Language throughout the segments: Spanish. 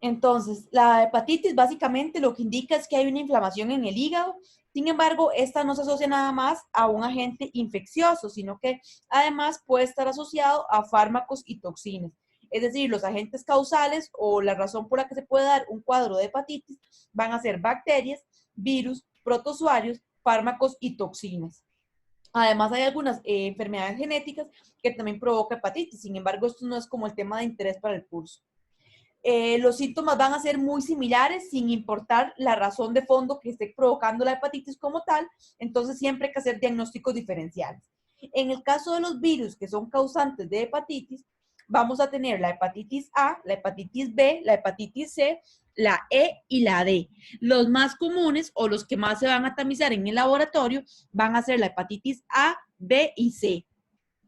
Entonces, la hepatitis básicamente lo que indica es que hay una inflamación en el hígado. Sin embargo, esta no se asocia nada más a un agente infeccioso, sino que además puede estar asociado a fármacos y toxinas. Es decir, los agentes causales o la razón por la que se puede dar un cuadro de hepatitis van a ser bacterias, virus, protozoarios, fármacos y toxinas. Además, hay algunas enfermedades genéticas que también provocan hepatitis. Sin embargo, esto no es como el tema de interés para el curso. Los síntomas van a ser muy similares sin importar la razón de fondo que esté provocando la hepatitis como tal, entonces siempre hay que hacer diagnósticos diferenciales. En el caso de los virus que son causantes de hepatitis, vamos a tener la hepatitis A, la hepatitis B, la hepatitis C, la E y la D. Los más comunes o los que más se van a tamizar en el laboratorio van a ser la hepatitis A, B y C.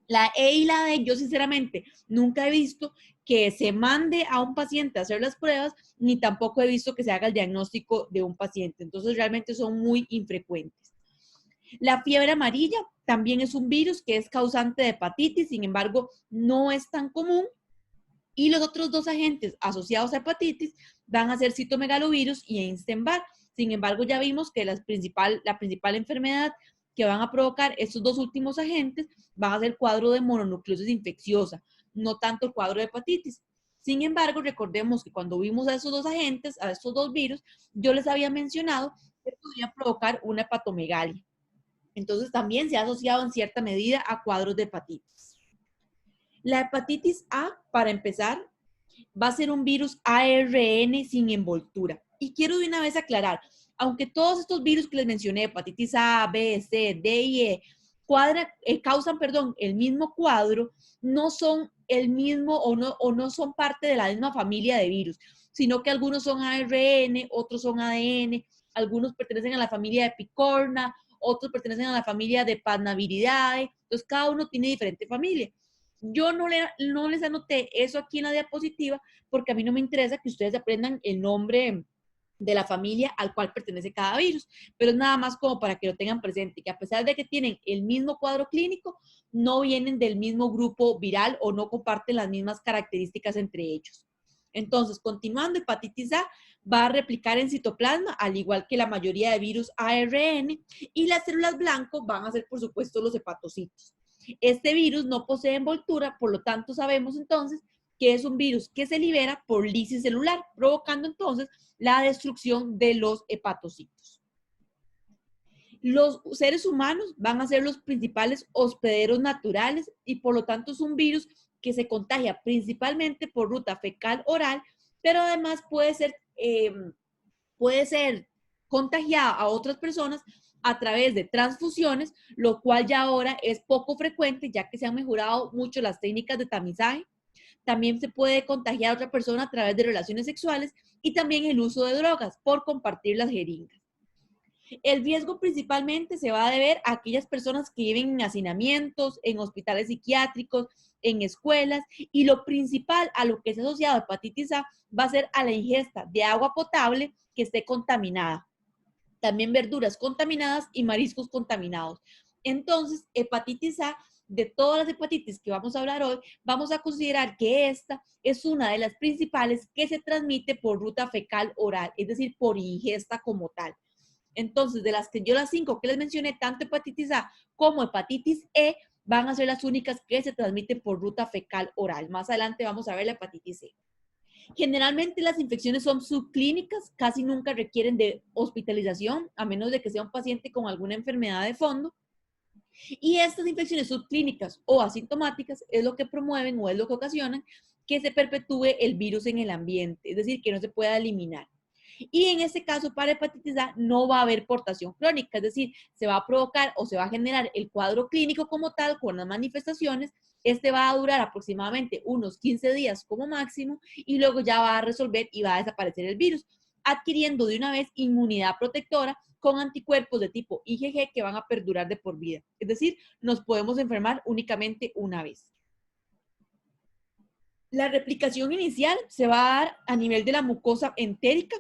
La E y la D, yo sinceramente nunca he visto que se mande a un paciente a hacer las pruebas, ni tampoco he visto que se haga el diagnóstico de un paciente. Entonces, realmente son muy infrecuentes. La fiebre amarilla también es un virus que es causante de hepatitis, sin embargo, no es tan común. Y los otros dos agentes asociados a hepatitis van a ser citomegalovirus y Epstein-Barr. Sin embargo, ya vimos que la principal enfermedad que van a provocar estos dos últimos agentes van a ser el cuadro de mononucleosis infecciosa, no tanto el cuadro de hepatitis. Sin embargo, recordemos que cuando vimos a esos dos agentes, a estos dos virus, yo les había mencionado que podrían provocar una hepatomegalia. Entonces, también se ha asociado en cierta medida a cuadros de hepatitis. La hepatitis A, para empezar, va a ser un virus ARN sin envoltura. Y quiero de una vez aclarar, aunque todos estos virus que les mencioné, hepatitis A, B, C, D y E, causan el mismo cuadro, no son el mismo o no son parte de la misma familia de virus, sino que algunos son ARN, otros son ADN, algunos pertenecen a la familia de Picorna, otros pertenecen a la familia de Panaviridae, entonces cada uno tiene diferente familia. Yo no les anoté eso aquí en la diapositiva porque a mí no me interesa que ustedes aprendan el nombre de la familia al cual pertenece cada virus, pero es nada más como para que lo tengan presente, que a pesar de que tienen el mismo cuadro clínico, no vienen del mismo grupo viral o no comparten las mismas características entre ellos. Entonces, continuando, hepatitis A va a replicar en citoplasma, al igual que la mayoría de virus ARN, y las células blanco van a ser, por supuesto, los hepatocitos. Este virus no posee envoltura, por lo tanto sabemos entonces que es un virus que se libera por lisis celular, provocando entonces la destrucción de los hepatocitos. Los seres humanos van a ser los principales hospederos naturales y por lo tanto es un virus que se contagia principalmente por ruta fecal oral, pero además puede ser contagiada a otras personas a través de transfusiones, lo cual ya ahora es poco frecuente, ya que se han mejorado mucho las técnicas de tamizaje. También se puede contagiar a otra persona a través de relaciones sexuales y también el uso de drogas por compartir las jeringas. El riesgo principalmente se va a deber a aquellas personas que viven en hacinamientos, en hospitales psiquiátricos, en escuelas, y lo principal a lo que es asociado a hepatitis A va a ser a la ingesta de agua potable que esté contaminada. También verduras contaminadas y mariscos contaminados. Entonces, hepatitis A, de todas las hepatitis que vamos a hablar hoy, vamos a considerar que esta es una de las principales que se transmite por ruta fecal oral, es decir, por ingesta como tal. Entonces, de las 5 que les mencioné, tanto hepatitis A como hepatitis E van a ser las únicas que se transmiten por ruta fecal oral. Más adelante vamos a ver la hepatitis C. Generalmente las infecciones son subclínicas, casi nunca requieren de hospitalización, a menos de que sea un paciente con alguna enfermedad de fondo. Y estas infecciones subclínicas o asintomáticas es lo que promueven o es lo que ocasionan que se perpetúe el virus en el ambiente, es decir, que no se pueda eliminar. Y en este caso, para hepatitis A, no va a haber portación crónica, es decir, se va a provocar o se va a generar el cuadro clínico como tal, con las manifestaciones. Este va a durar aproximadamente unos 15 días como máximo y luego ya va a resolver y va a desaparecer el virus, adquiriendo de una vez inmunidad protectora con anticuerpos de tipo IgG que van a perdurar de por vida. Es decir, nos podemos enfermar únicamente una vez. La replicación inicial se va a dar a nivel de la mucosa entérica.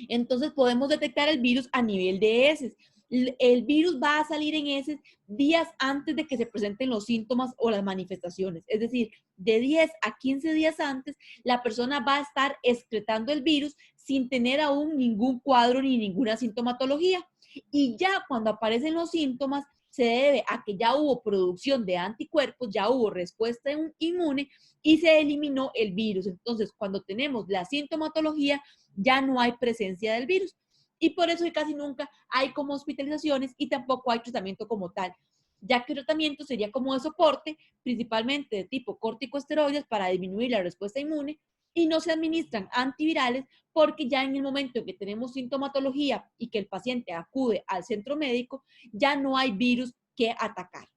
Entonces podemos detectar el virus a nivel de heces. El virus va a salir en esos días antes de que se presenten los síntomas o las manifestaciones. Es decir, de 10 a 15 días antes, la persona va a estar excretando el virus sin tener aún ningún cuadro ni ninguna sintomatología. Y ya cuando aparecen los síntomas, se debe a que ya hubo producción de anticuerpos, ya hubo respuesta inmune y se eliminó el virus. Entonces, cuando tenemos la sintomatología, ya no hay presencia del virus. Y por eso casi nunca hay como hospitalizaciones y tampoco hay tratamiento como tal, ya que el tratamiento sería como de soporte, principalmente de tipo corticosteroides para disminuir la respuesta inmune, y no se administran antivirales porque ya en el momento en que tenemos sintomatología y que el paciente acude al centro médico, ya no hay virus que atacar.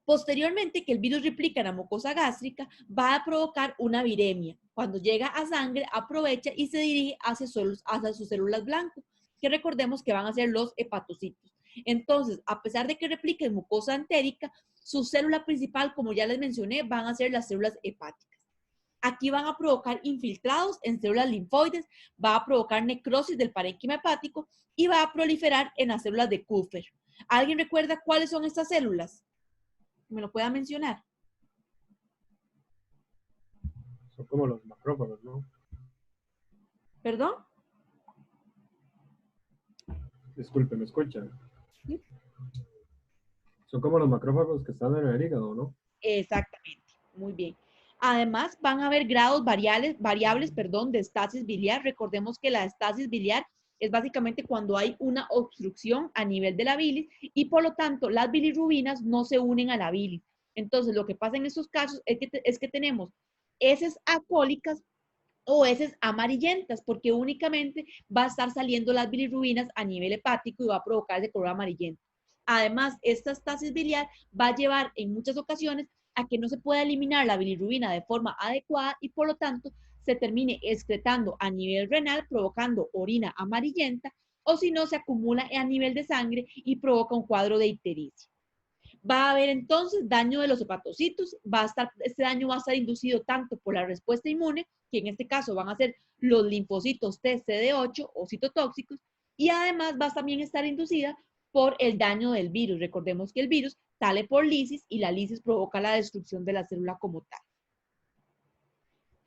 Posteriormente, que el virus replica en la mucosa gástrica, va a provocar una viremia. Cuando llega a sangre, aprovecha y se dirige hacia sus células blancas, que recordemos que van a ser los hepatocitos. Entonces, a pesar de que replique en mucosa entérica, su célula principal, como ya les mencioné, van a ser las células hepáticas. Aquí van a provocar infiltrados en células linfoides, va a provocar necrosis del parénquima hepático y va a proliferar en las células de Kupffer. ¿Alguien recuerda cuáles son estas células? ¿Me lo pueda mencionar? Son como los macrófagos, ¿no? ¿Perdón? Disculpe, ¿me escuchan? ¿Sí? Son como los macrófagos que están en el hígado, ¿no? Exactamente, muy bien. Además, van a haber grados variables, de estasis biliar. Recordemos que la estasis biliar es básicamente cuando hay una obstrucción a nivel de la bilis y por lo tanto las bilirrubinas no se unen a la bilis. Entonces, lo que pasa en estos casos es que tenemos heces alcohólicas o heces amarillentas, porque únicamente va a estar saliendo las bilirrubinas a nivel hepático y va a provocar ese color amarillento. Además, esta estasis biliar va a llevar en muchas ocasiones a que no se pueda eliminar la bilirrubina de forma adecuada y por lo tanto se termine excretando a nivel renal, provocando orina amarillenta, o si no, se acumula a nivel de sangre y provoca un cuadro de ictericia. Va a haber entonces daño de los hepatocitos, este daño va a estar inducido tanto por la respuesta inmune, que en este caso van a ser los linfocitos T, CD8 o citotóxicos, y además va a también estar inducida por el daño del virus. Recordemos que el virus sale por lisis y la lisis provoca la destrucción de la célula como tal.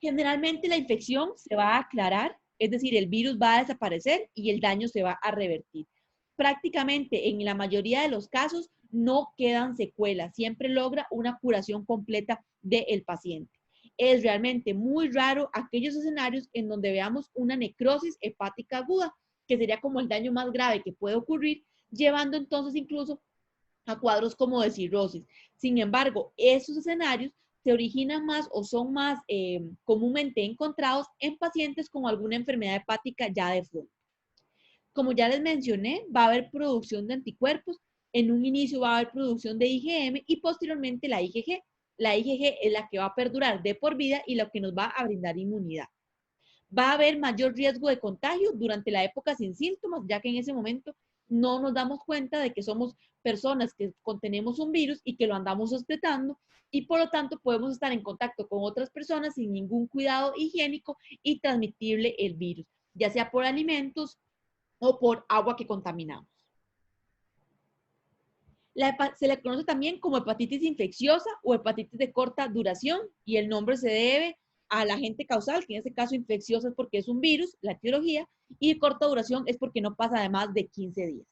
Generalmente la infección se va a aclarar, es decir, el virus va a desaparecer y el daño se va a revertir. Prácticamente en la mayoría de los casos no quedan secuelas, siempre logra una curación completa del paciente. Es realmente muy raro aquellos escenarios en donde veamos una necrosis hepática aguda, que sería como el daño más grave que puede ocurrir, llevando entonces incluso a cuadros como de cirrosis. Sin embargo, esos escenarios se originan más o son más comúnmente encontrados en pacientes con alguna enfermedad hepática ya de fondo. Como ya les mencioné, va a haber producción de anticuerpos. En un inicio va a haber producción de IgM y posteriormente la IgG. La IgG es la que va a perdurar de por vida y la que nos va a brindar inmunidad. Va a haber mayor riesgo de contagio durante la época sin síntomas, ya que en ese momento no nos damos cuenta de que somos personas que contenemos un virus y que lo andamos excretando y por lo tanto podemos estar en contacto con otras personas sin ningún cuidado higiénico y transmitible el virus, ya sea por alimentos o por agua que contaminamos. Se le conoce también como hepatitis infecciosa o hepatitis de corta duración y el nombre se debe al agente causal, que en este caso infecciosa es porque es un virus, la etiología, y de corta duración es porque no pasa de más de 15 días.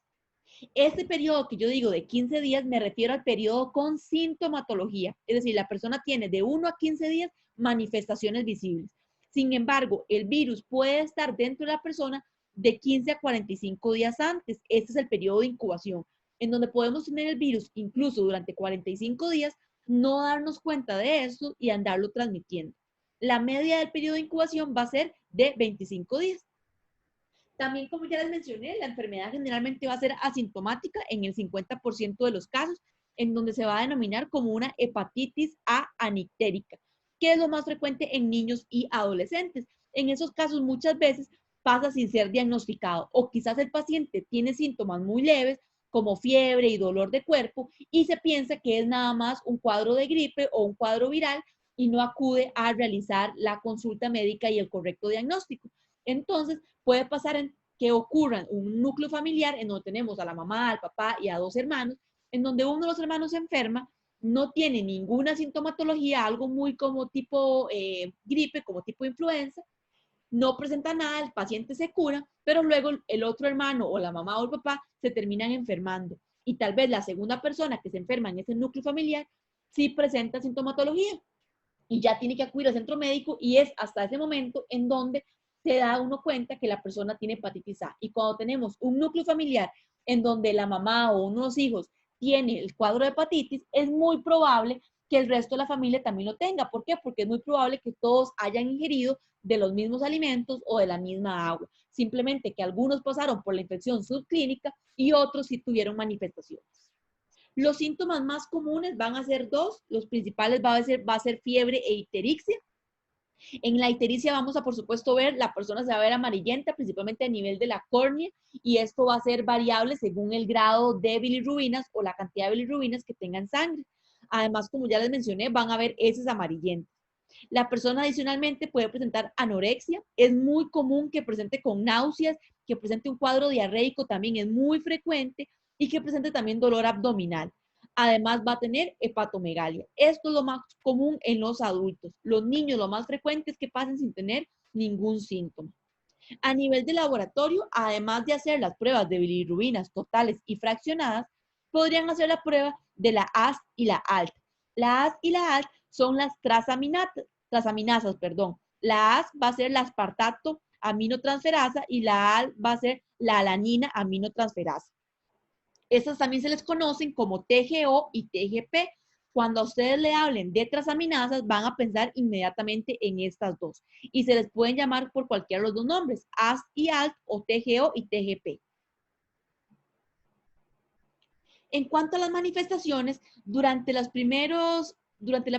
Este periodo que yo digo de 15 días me refiero al periodo con sintomatología, es decir, la persona tiene de 1 a 15 días manifestaciones visibles. Sin embargo, el virus puede estar dentro de la persona de 15 a 45 días antes. Este es el periodo de incubación, en donde podemos tener el virus incluso durante 45 días, no darnos cuenta de esto y andarlo transmitiendo. La media del periodo de incubación va a ser de 25 días. También, como ya les mencioné, la enfermedad generalmente va a ser asintomática en el 50% de los casos, en donde se va a denominar como una hepatitis A anictérica, que es lo más frecuente en niños y adolescentes. En esos casos muchas veces pasa sin ser diagnosticado o quizás el paciente tiene síntomas muy leves como fiebre y dolor de cuerpo y se piensa que es nada más un cuadro de gripe o un cuadro viral y no acude a realizar la consulta médica y el correcto diagnóstico. Entonces, puede pasar que ocurra un núcleo familiar en donde tenemos a la mamá, al papá y a 2 hermanos, en donde uno de los hermanos se enferma, no tiene ninguna sintomatología, algo muy como tipo gripe, como tipo influenza, no presenta nada, el paciente se cura, pero luego el otro hermano o la mamá o el papá se terminan enfermando. Y tal vez la segunda persona que se enferma en ese núcleo familiar sí presenta sintomatología y ya tiene que acudir al centro médico y es hasta ese momento en donde se da uno cuenta que la persona tiene hepatitis A. Y cuando tenemos un núcleo familiar en donde la mamá o uno de los hijos tiene el cuadro de hepatitis, es muy probable que el resto de la familia también lo tenga. ¿Por qué? Porque es muy probable que todos hayan ingerido de los mismos alimentos o de la misma agua. Simplemente que algunos pasaron por la infección subclínica y otros sí tuvieron manifestaciones. Los síntomas más comunes van a ser 2. Los principales va a ser fiebre e ictericia. En la ictericia vamos a, por supuesto, ver, la persona se va a ver amarillenta, principalmente a nivel de la córnea, y esto va a ser variable según el grado de bilirrubinas o la cantidad de bilirrubinas que tenga en sangre. Además, como ya les mencioné, van a ver heces amarillentas. La persona adicionalmente puede presentar anorexia. Es muy común que presente con náuseas, que presente un cuadro diarreico, también es muy frecuente, y que presente también dolor abdominal. Además va a tener hepatomegalia. Esto es lo más común en los adultos. Los niños lo más frecuente es que pasen sin tener ningún síntoma. A nivel de laboratorio, además de hacer las pruebas de bilirrubinas totales y fraccionadas, podrían hacer la prueba de la AS y la ALT. La AS y la ALT son las trasaminasas. La AS va a ser la aspartato aminotransferasa y la ALT va a ser la alanina aminotransferasa. Estas también se les conocen como TGO y TGP. Cuando a ustedes le hablen de trasaminasas, van a pensar inmediatamente en estas dos. Y se les pueden llamar por cualquiera de los dos nombres, AS y ALT o TGO y TGP. En cuanto a las manifestaciones, durante la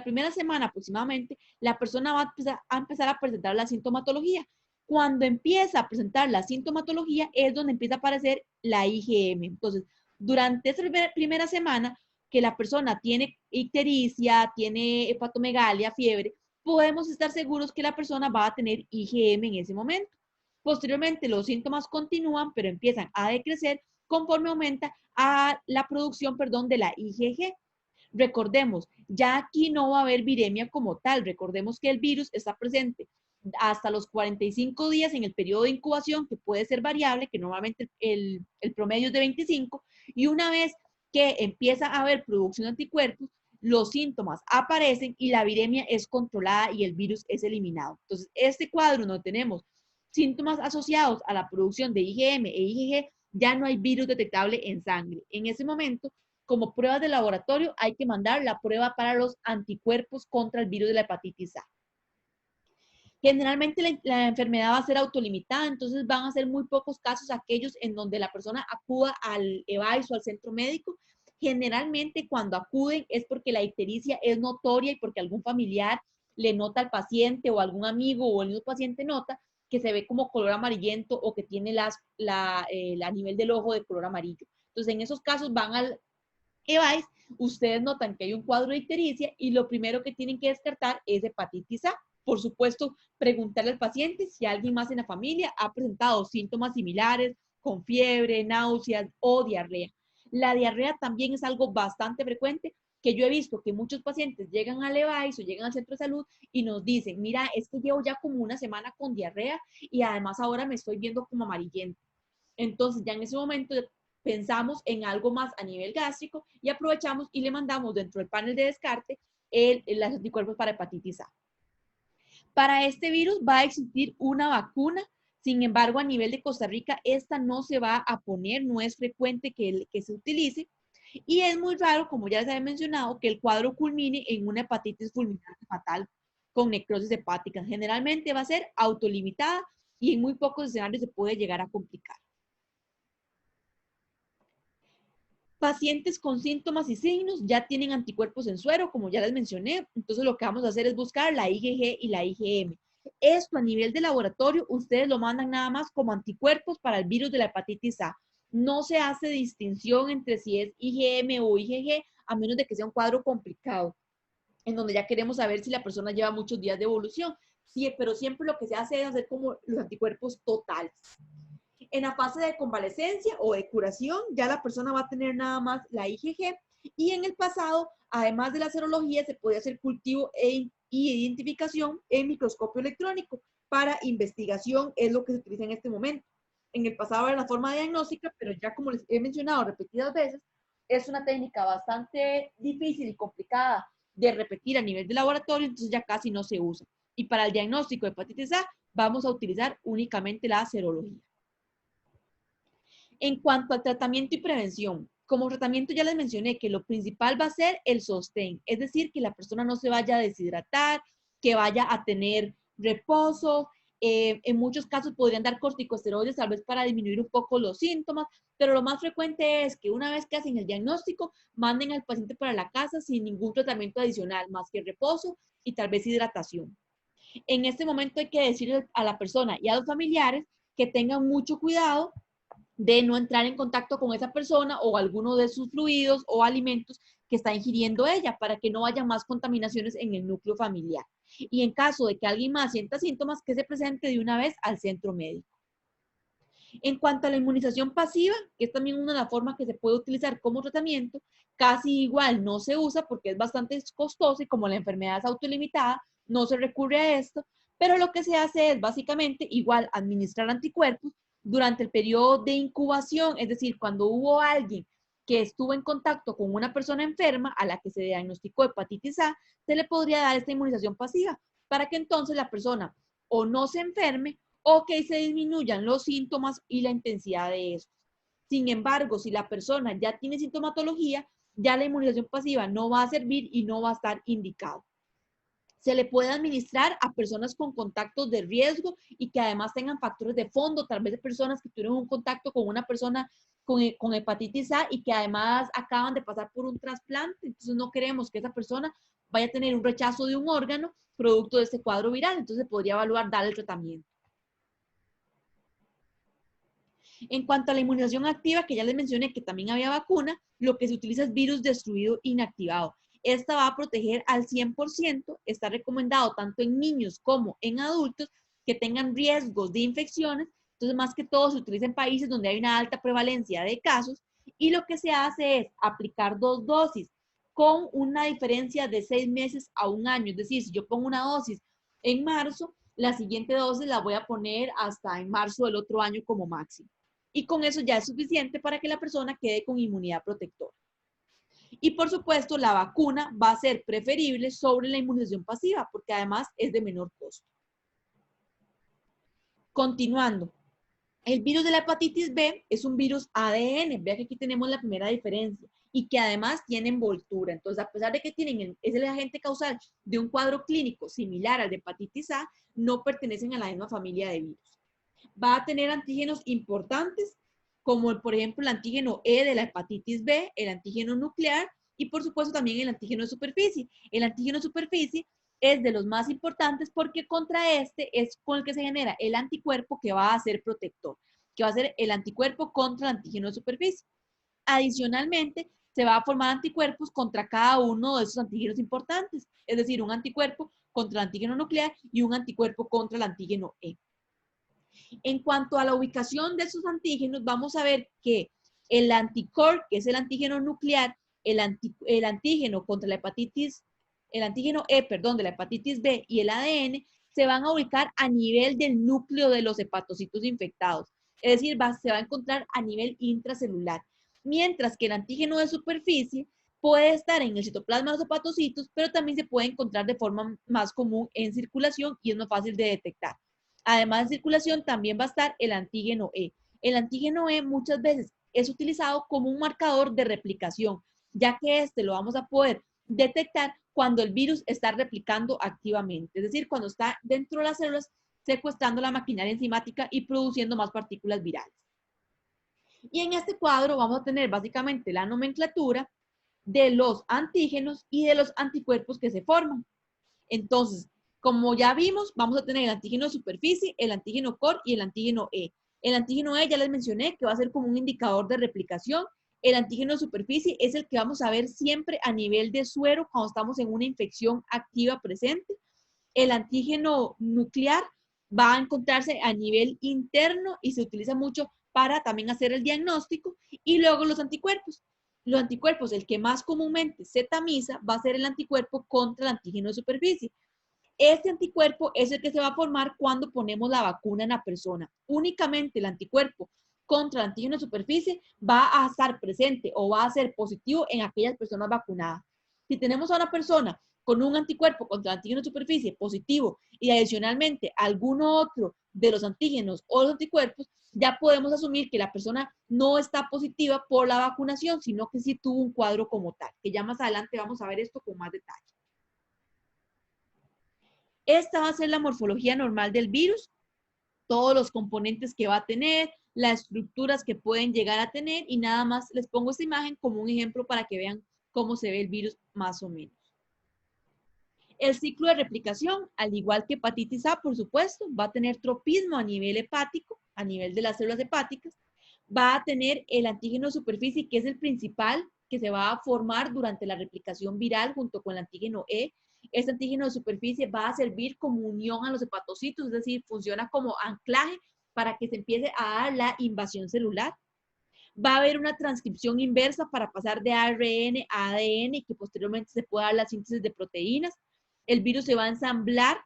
primera semana aproximadamente, la persona va a empezar a presentar la sintomatología. Cuando empieza a presentar la sintomatología es donde empieza a aparecer la IgM. Entonces, durante esa primera semana que la persona tiene ictericia, tiene hepatomegalia, fiebre, podemos estar seguros que la persona va a tener IgM en ese momento. Posteriormente, los síntomas continúan, pero empiezan a decrecer conforme aumenta a la producción, de la IgG. Recordemos, ya aquí no va a haber viremia como tal. Recordemos que el virus está presente hasta los 45 días en el periodo de incubación, que puede ser variable, que normalmente el promedio es de 25, y una vez que empieza a haber producción de anticuerpos, los síntomas aparecen y la viremia es controlada y el virus es eliminado. Entonces, este cuadro no tenemos síntomas asociados a la producción de IgM e IgG, ya no hay virus detectable en sangre. En ese momento, como pruebas de laboratorio, hay que mandar la prueba para los anticuerpos contra el virus de la hepatitis A. Generalmente la enfermedad va a ser autolimitada, entonces van a ser muy pocos casos aquellos en donde la persona acuda al EVAIS o al centro médico. Generalmente cuando acuden es porque la ictericia es notoria y porque algún familiar le nota al paciente o algún amigo o el mismo paciente nota que se ve como color amarillento o que tiene a nivel del ojo de color amarillo. Entonces en esos casos van al EVAIS, ustedes notan que hay un cuadro de ictericia y lo primero que tienen que descartar es hepatitis A. Por supuesto, preguntarle al paciente si alguien más en la familia ha presentado síntomas similares, con fiebre, náuseas o diarrea. La diarrea también es algo bastante frecuente que yo he visto que muchos pacientes llegan al EVAIS o llegan al centro de salud y nos dicen, mira, es que llevo ya como una semana con diarrea y además ahora me estoy viendo como amarillento. Entonces ya en ese momento pensamos en algo más a nivel gástrico y aprovechamos y le mandamos dentro del panel de descarte los anticuerpos para hepatitis A. Para este virus va a existir una vacuna, sin embargo, a nivel de Costa Rica, esta no se va a poner, no es frecuente que se utilice, y es muy raro, como ya les había mencionado, que el cuadro culmine en una hepatitis fulminante fatal con necrosis hepática. Generalmente va a ser autolimitada y en muy pocos escenarios se puede llegar a complicar. Pacientes con síntomas y signos ya tienen anticuerpos en suero, como ya les mencioné. Entonces lo que vamos a hacer es buscar la IgG y la IgM. Esto a nivel de laboratorio, ustedes lo mandan nada más como anticuerpos para el virus de la hepatitis A. No se hace distinción entre si es IgM o IgG, a menos de que sea un cuadro complicado, en donde ya queremos saber si la persona lleva muchos días de evolución. Sí, pero siempre lo que se hace es hacer como los anticuerpos totales. En la fase de convalecencia o de curación, ya la persona va a tener nada más la IgG, y en el pasado, además de la serología, se podía hacer cultivo y identificación en microscopio electrónico para investigación, es lo que se utiliza en este momento. En el pasado era la forma diagnóstica, pero ya como les he mencionado repetidas veces, es una técnica bastante difícil y complicada de repetir a nivel de laboratorio, entonces ya casi no se usa. Y para el diagnóstico de hepatitis A, vamos a utilizar únicamente la serología. En cuanto al tratamiento y prevención, como tratamiento ya les mencioné que lo principal va a ser el sostén, es decir, que la persona no se vaya a deshidratar, que vaya a tener reposo. En muchos casos podrían dar corticosteroides tal vez para disminuir un poco los síntomas, pero lo más frecuente es que una vez que hacen el diagnóstico, manden al paciente para la casa sin ningún tratamiento adicional, más que reposo y tal vez hidratación. En este momento hay que decirle a la persona y a los familiares que tengan mucho cuidado de no entrar en contacto con esa persona o alguno de sus fluidos o alimentos que está ingiriendo ella para que no haya más contaminaciones en el núcleo familiar. Y en caso de que alguien más sienta síntomas, que se presente de una vez al centro médico. En cuanto a la inmunización pasiva, que es también una de las formas que se puede utilizar como tratamiento, casi igual no se usa porque es bastante costoso y como la enfermedad es autolimitada, no se recurre a esto, pero lo que se hace es básicamente igual administrar anticuerpos durante el periodo de incubación, es decir, cuando hubo alguien que estuvo en contacto con una persona enferma a la que se diagnosticó hepatitis A, se le podría dar esta inmunización pasiva para que entonces la persona o no se enferme o que se disminuyan los síntomas y la intensidad de estos. Sin embargo, si la persona ya tiene sintomatología, ya la inmunización pasiva no va a servir y no va a estar indicado. Se le puede administrar a personas con contactos de riesgo y que además tengan factores de fondo, tal vez de personas que tuvieron un contacto con una persona con hepatitis A y que además acaban de pasar por un trasplante. Entonces no queremos que esa persona vaya a tener un rechazo de un órgano producto de este cuadro viral. Entonces podría evaluar dar el tratamiento. En cuanto a la inmunización activa, que ya les mencioné que también había vacuna, lo que se utiliza es virus destruido inactivado. Esta va a proteger al 100%, está recomendado tanto en niños como en adultos que tengan riesgos de infecciones. Entonces, más que todo, se utiliza en países donde hay una alta prevalencia de casos y lo que se hace es aplicar 2 dosis con una diferencia de 6 meses a 1 año. Es decir, si yo pongo una dosis en marzo, la siguiente dosis la voy a poner hasta en marzo del otro año como máximo. Y con eso ya es suficiente para que la persona quede con inmunidad protectora. Y por supuesto, la vacuna va a ser preferible sobre la inmunización pasiva, porque además es de menor costo. Continuando, el virus de la hepatitis B es un virus ADN. Vea que aquí tenemos la primera diferencia y que además tiene envoltura. Entonces, a pesar de que es el agente causal de un cuadro clínico similar al de hepatitis A, no pertenecen a la misma familia de virus. Va a tener antígenos importantes, como por ejemplo el antígeno E de la hepatitis B, el antígeno nuclear y por supuesto también el antígeno de superficie. El antígeno de superficie es de los más importantes porque contra este es con el que se genera el anticuerpo que va a ser protector, que va a ser el anticuerpo contra el antígeno de superficie. Adicionalmente, se va a formar anticuerpos contra cada uno de esos antígenos importantes, es decir, un anticuerpo contra el antígeno nuclear y un anticuerpo contra el antígeno E. En cuanto a la ubicación de esos antígenos, vamos a ver que el anticore, que es el antígeno nuclear, el antígeno contra la hepatitis, el antígeno E, perdón, de la hepatitis B y el ADN, se van a ubicar a nivel del núcleo de los hepatocitos infectados. Es decir, se va a encontrar a nivel intracelular. Mientras que el antígeno de superficie puede estar en el citoplasma de los hepatocitos, pero también se puede encontrar de forma más común en circulación y es más fácil de detectar. Además de circulación, también va a estar el antígeno E. El antígeno E muchas veces es utilizado como un marcador de replicación, ya que este lo vamos a poder detectar cuando el virus está replicando activamente, es decir, cuando está dentro de las células secuestrando la maquinaria enzimática y produciendo más partículas virales. Y en este cuadro vamos a tener básicamente la nomenclatura de los antígenos y de los anticuerpos que se forman. Entonces, como ya vimos, vamos a tener el antígeno de superficie, el antígeno core y el antígeno E. El antígeno E ya les mencioné que va a ser como un indicador de replicación. El antígeno de superficie es el que vamos a ver siempre a nivel de suero cuando estamos en una infección activa presente. El antígeno nuclear va a encontrarse a nivel interno y se utiliza mucho para también hacer el diagnóstico, y luego los anticuerpos. Los anticuerpos, el que más comúnmente se tamiza, va a ser el anticuerpo contra el antígeno de superficie. Este anticuerpo es el que se va a formar cuando ponemos la vacuna en la persona. Únicamente el anticuerpo contra el antígeno de superficie va a estar presente o va a ser positivo en aquellas personas vacunadas. Si tenemos a una persona con un anticuerpo contra el antígeno de superficie positivo y adicionalmente alguno otro de los antígenos o los anticuerpos, ya podemos asumir que la persona no está positiva por la vacunación, sino que sí tuvo un cuadro como tal, que ya más adelante vamos a ver esto con más detalle. Esta va a ser la morfología normal del virus, todos los componentes que va a tener, las estructuras que pueden llegar a tener, y nada más les pongo esta imagen como un ejemplo para que vean cómo se ve el virus más o menos. El ciclo de replicación, al igual que hepatitis A, por supuesto, va a tener tropismo a nivel hepático, a nivel de las células hepáticas, va a tener el antígeno de superficie, que es el principal que se va a formar durante la replicación viral junto con el antígeno E. Este antígeno de superficie va a servir como unión a los hepatocitos, es decir, funciona como anclaje para que se empiece a dar la invasión celular. Va a haber una transcripción inversa para pasar de ARN a ADN y que posteriormente se pueda dar la síntesis de proteínas. El virus se va a ensamblar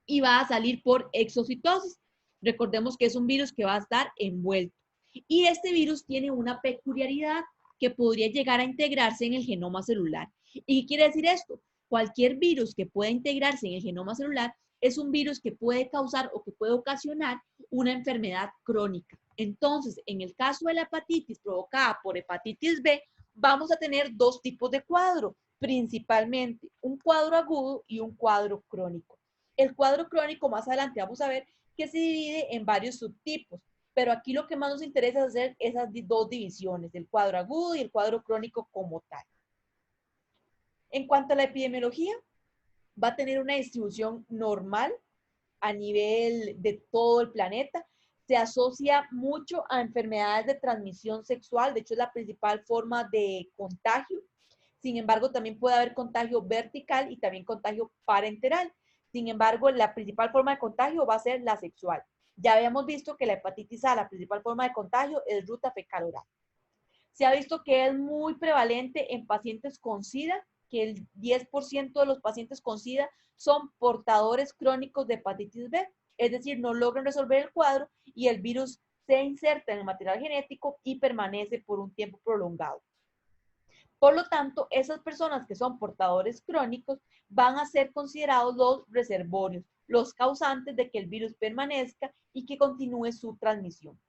y va a salir por exocitosis. Recordemos que es un virus que va a estar envuelto. Y este virus tiene una peculiaridad que podría llegar a integrarse en el genoma celular. ¿Y qué quiere decir esto? Cualquier virus que pueda integrarse en el genoma celular es un virus que puede causar o que puede ocasionar una enfermedad crónica. Entonces, en el caso de la hepatitis provocada por hepatitis B, vamos a tener dos tipos de cuadro, principalmente un cuadro agudo y un cuadro crónico. El cuadro crónico, más adelante vamos a ver que se divide en varios subtipos, pero aquí lo que más nos interesa es hacer esas dos divisiones, el cuadro agudo y el cuadro crónico como tal. En cuanto a la epidemiología, va a tener una distribución normal a nivel de todo el planeta. Se asocia mucho a enfermedades de transmisión sexual, de hecho es la principal forma de contagio. Sin embargo, también puede haber contagio vertical y también contagio parenteral. Sin embargo, la principal forma de contagio va a ser la sexual. Ya habíamos visto que la hepatitis A, la principal forma de contagio es ruta fecal oral. Se ha visto que es muy prevalente en pacientes con SIDA, que el 10% de los pacientes con SIDA son portadores crónicos de hepatitis B, es decir, no logran resolver el cuadro y el virus se inserta en el material genético y permanece por un tiempo prolongado. Por lo tanto, esas personas que son portadores crónicos van a ser considerados los reservorios, los causantes de que el virus permanezca y que continúe su transmisión.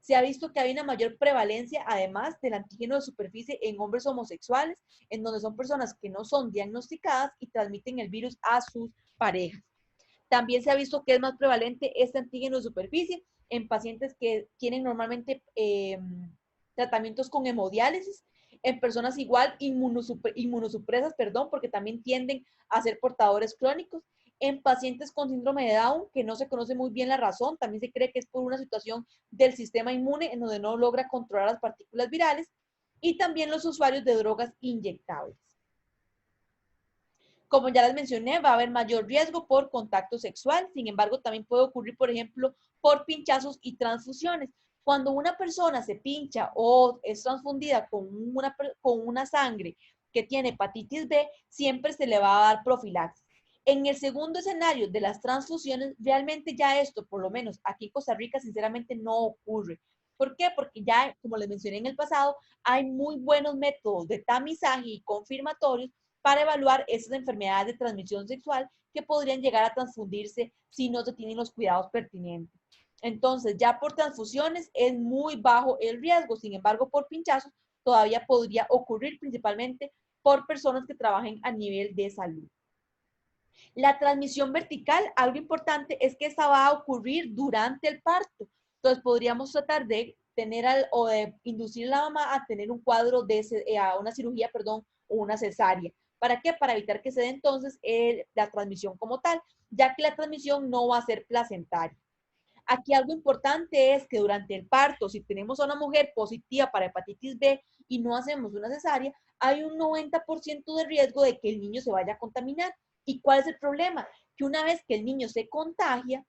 Se ha visto que hay una mayor prevalencia, además, del antígeno de superficie en hombres homosexuales, en donde son personas que no son diagnosticadas y transmiten el virus a sus parejas. También se ha visto que es más prevalente este antígeno de superficie en pacientes que tienen normalmente tratamientos con hemodiálisis, en personas igual inmunosupresas, porque también tienden a ser portadores crónicos, en pacientes con síndrome de Down, que no se conoce muy bien la razón, también se cree que es por una situación del sistema inmune en donde no logra controlar las partículas virales, y también los usuarios de drogas inyectables. Como ya les mencioné, va a haber mayor riesgo por contacto sexual, sin embargo, también puede ocurrir, por ejemplo, por pinchazos y transfusiones. Cuando una persona se pincha o es transfundida con una sangre que tiene hepatitis B, siempre se le va a dar profilaxis. En el segundo escenario de las transfusiones, realmente ya esto, por lo menos aquí en Costa Rica, sinceramente no ocurre. ¿Por qué? Porque ya, como les mencioné en el pasado, hay muy buenos métodos de tamizaje y confirmatorios para evaluar esas enfermedades de transmisión sexual que podrían llegar a transfundirse si no se tienen los cuidados pertinentes. Entonces, ya por transfusiones es muy bajo el riesgo, sin embargo, por pinchazos todavía podría ocurrir, principalmente por personas que trabajen a nivel de salud. La transmisión vertical, algo importante es que esta va a ocurrir durante el parto. Entonces, podríamos tratar de tener o de inducir a la mamá a tener un cuadro a una cirugía, o una cesárea. ¿Para qué? Para evitar que se dé entonces la transmisión como tal, ya que la transmisión no va a ser placentaria. Aquí algo importante es que durante el parto, si tenemos a una mujer positiva para hepatitis B y no hacemos una cesárea, hay un 90% de riesgo de que el niño se vaya a contaminar. ¿Y cuál es el problema? Que una vez que el niño se contagia,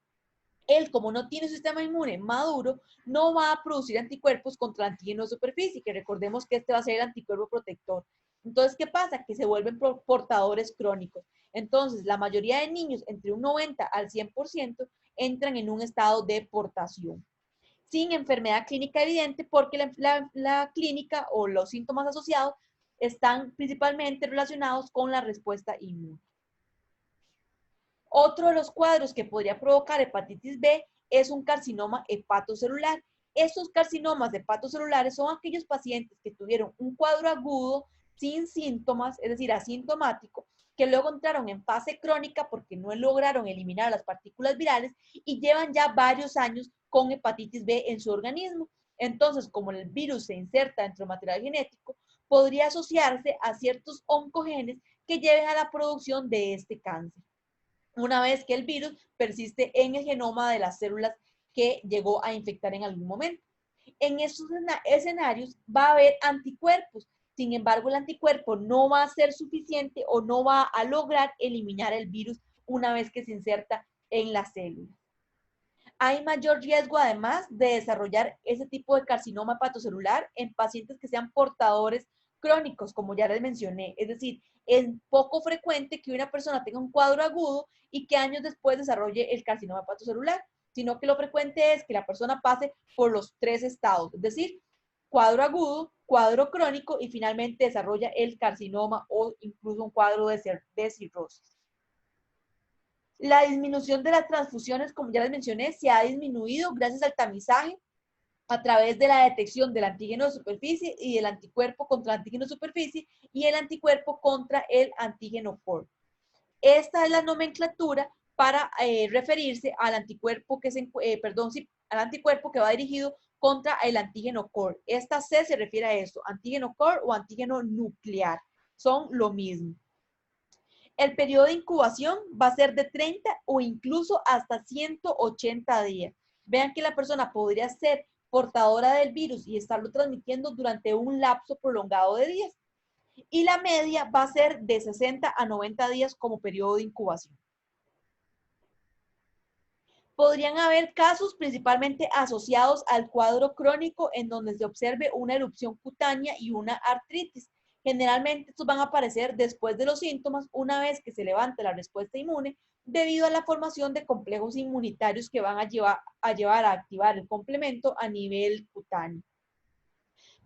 él, como no tiene un sistema inmune maduro, no va a producir anticuerpos contra el antígeno de superficie, que recordemos que este va a ser el anticuerpo protector. Entonces, ¿qué pasa? Que se vuelven portadores crónicos. Entonces, la mayoría de niños, entre un 90 al 100%, entran en un estado de portación, sin enfermedad clínica evidente, porque la clínica o los síntomas asociados están principalmente relacionados con la respuesta inmune. Otro de los cuadros que podría provocar hepatitis B es un carcinoma hepatocelular. Estos carcinomas hepatocelulares son aquellos pacientes que tuvieron un cuadro agudo sin síntomas, es decir, asintomático, que luego entraron en fase crónica porque no lograron eliminar las partículas virales y llevan ya varios años con hepatitis B en su organismo. Entonces, como el virus se inserta dentro del material genético, podría asociarse a ciertos oncogenes que lleven a la producción de este cáncer, una vez que el virus persiste en el genoma de las células que llegó a infectar en algún momento. En estos escenarios va a haber anticuerpos. Sin embargo, el anticuerpo no va a ser suficiente o no va a lograr eliminar el virus una vez que se inserta en la célula. Hay mayor riesgo, además, de desarrollar ese tipo de carcinoma hepatocelular en pacientes que sean portadores crónicos, como ya les mencioné. Es decir, es poco frecuente que una persona tenga un cuadro agudo y que años después desarrolle el carcinoma hepatocelular, sino que lo frecuente es que la persona pase por los 3 estados, es decir, cuadro agudo, cuadro crónico y finalmente desarrolla el carcinoma o incluso un cuadro de cirrosis. La disminución de las transfusiones, como ya les mencioné, se ha disminuido gracias al tamizaje a través de la detección del antígeno de superficie y del anticuerpo contra el antígeno de superficie y el anticuerpo contra el antígeno core. Esta es la nomenclatura para referirse al anticuerpo al anticuerpo que va dirigido contra el antígeno core. Esta C se refiere a esto, antígeno core o antígeno nuclear. Son lo mismo. El periodo de incubación va a ser de 30 o incluso hasta 180 días. Vean que la persona podría ser portadora del virus y estarlo transmitiendo durante un lapso prolongado de días. Y la media va a ser de 60 a 90 días como periodo de incubación. Podrían haber casos principalmente asociados al cuadro crónico en donde se observe una erupción cutánea y una artritis. Generalmente estos van a aparecer después de los síntomas una vez que se levanta la respuesta inmune debido a la formación de complejos inmunitarios que van a llevar a activar el complemento a nivel cutáneo.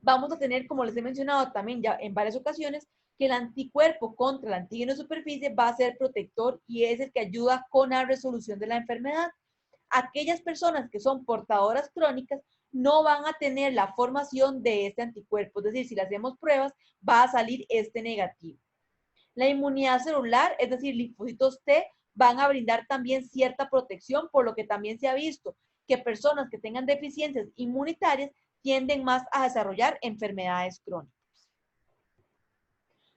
Vamos a tener, como les he mencionado también ya en varias ocasiones, que el anticuerpo contra el antígeno de superficie va a ser protector y es el que ayuda con la resolución de la enfermedad. Aquellas personas que son portadoras crónicas no van a tener la formación de este anticuerpo, es decir, si le hacemos pruebas, va a salir este negativo. La inmunidad celular, es decir, linfocitos T, van a brindar también cierta protección, por lo que también se ha visto que personas que tengan deficiencias inmunitarias tienden más a desarrollar enfermedades crónicas.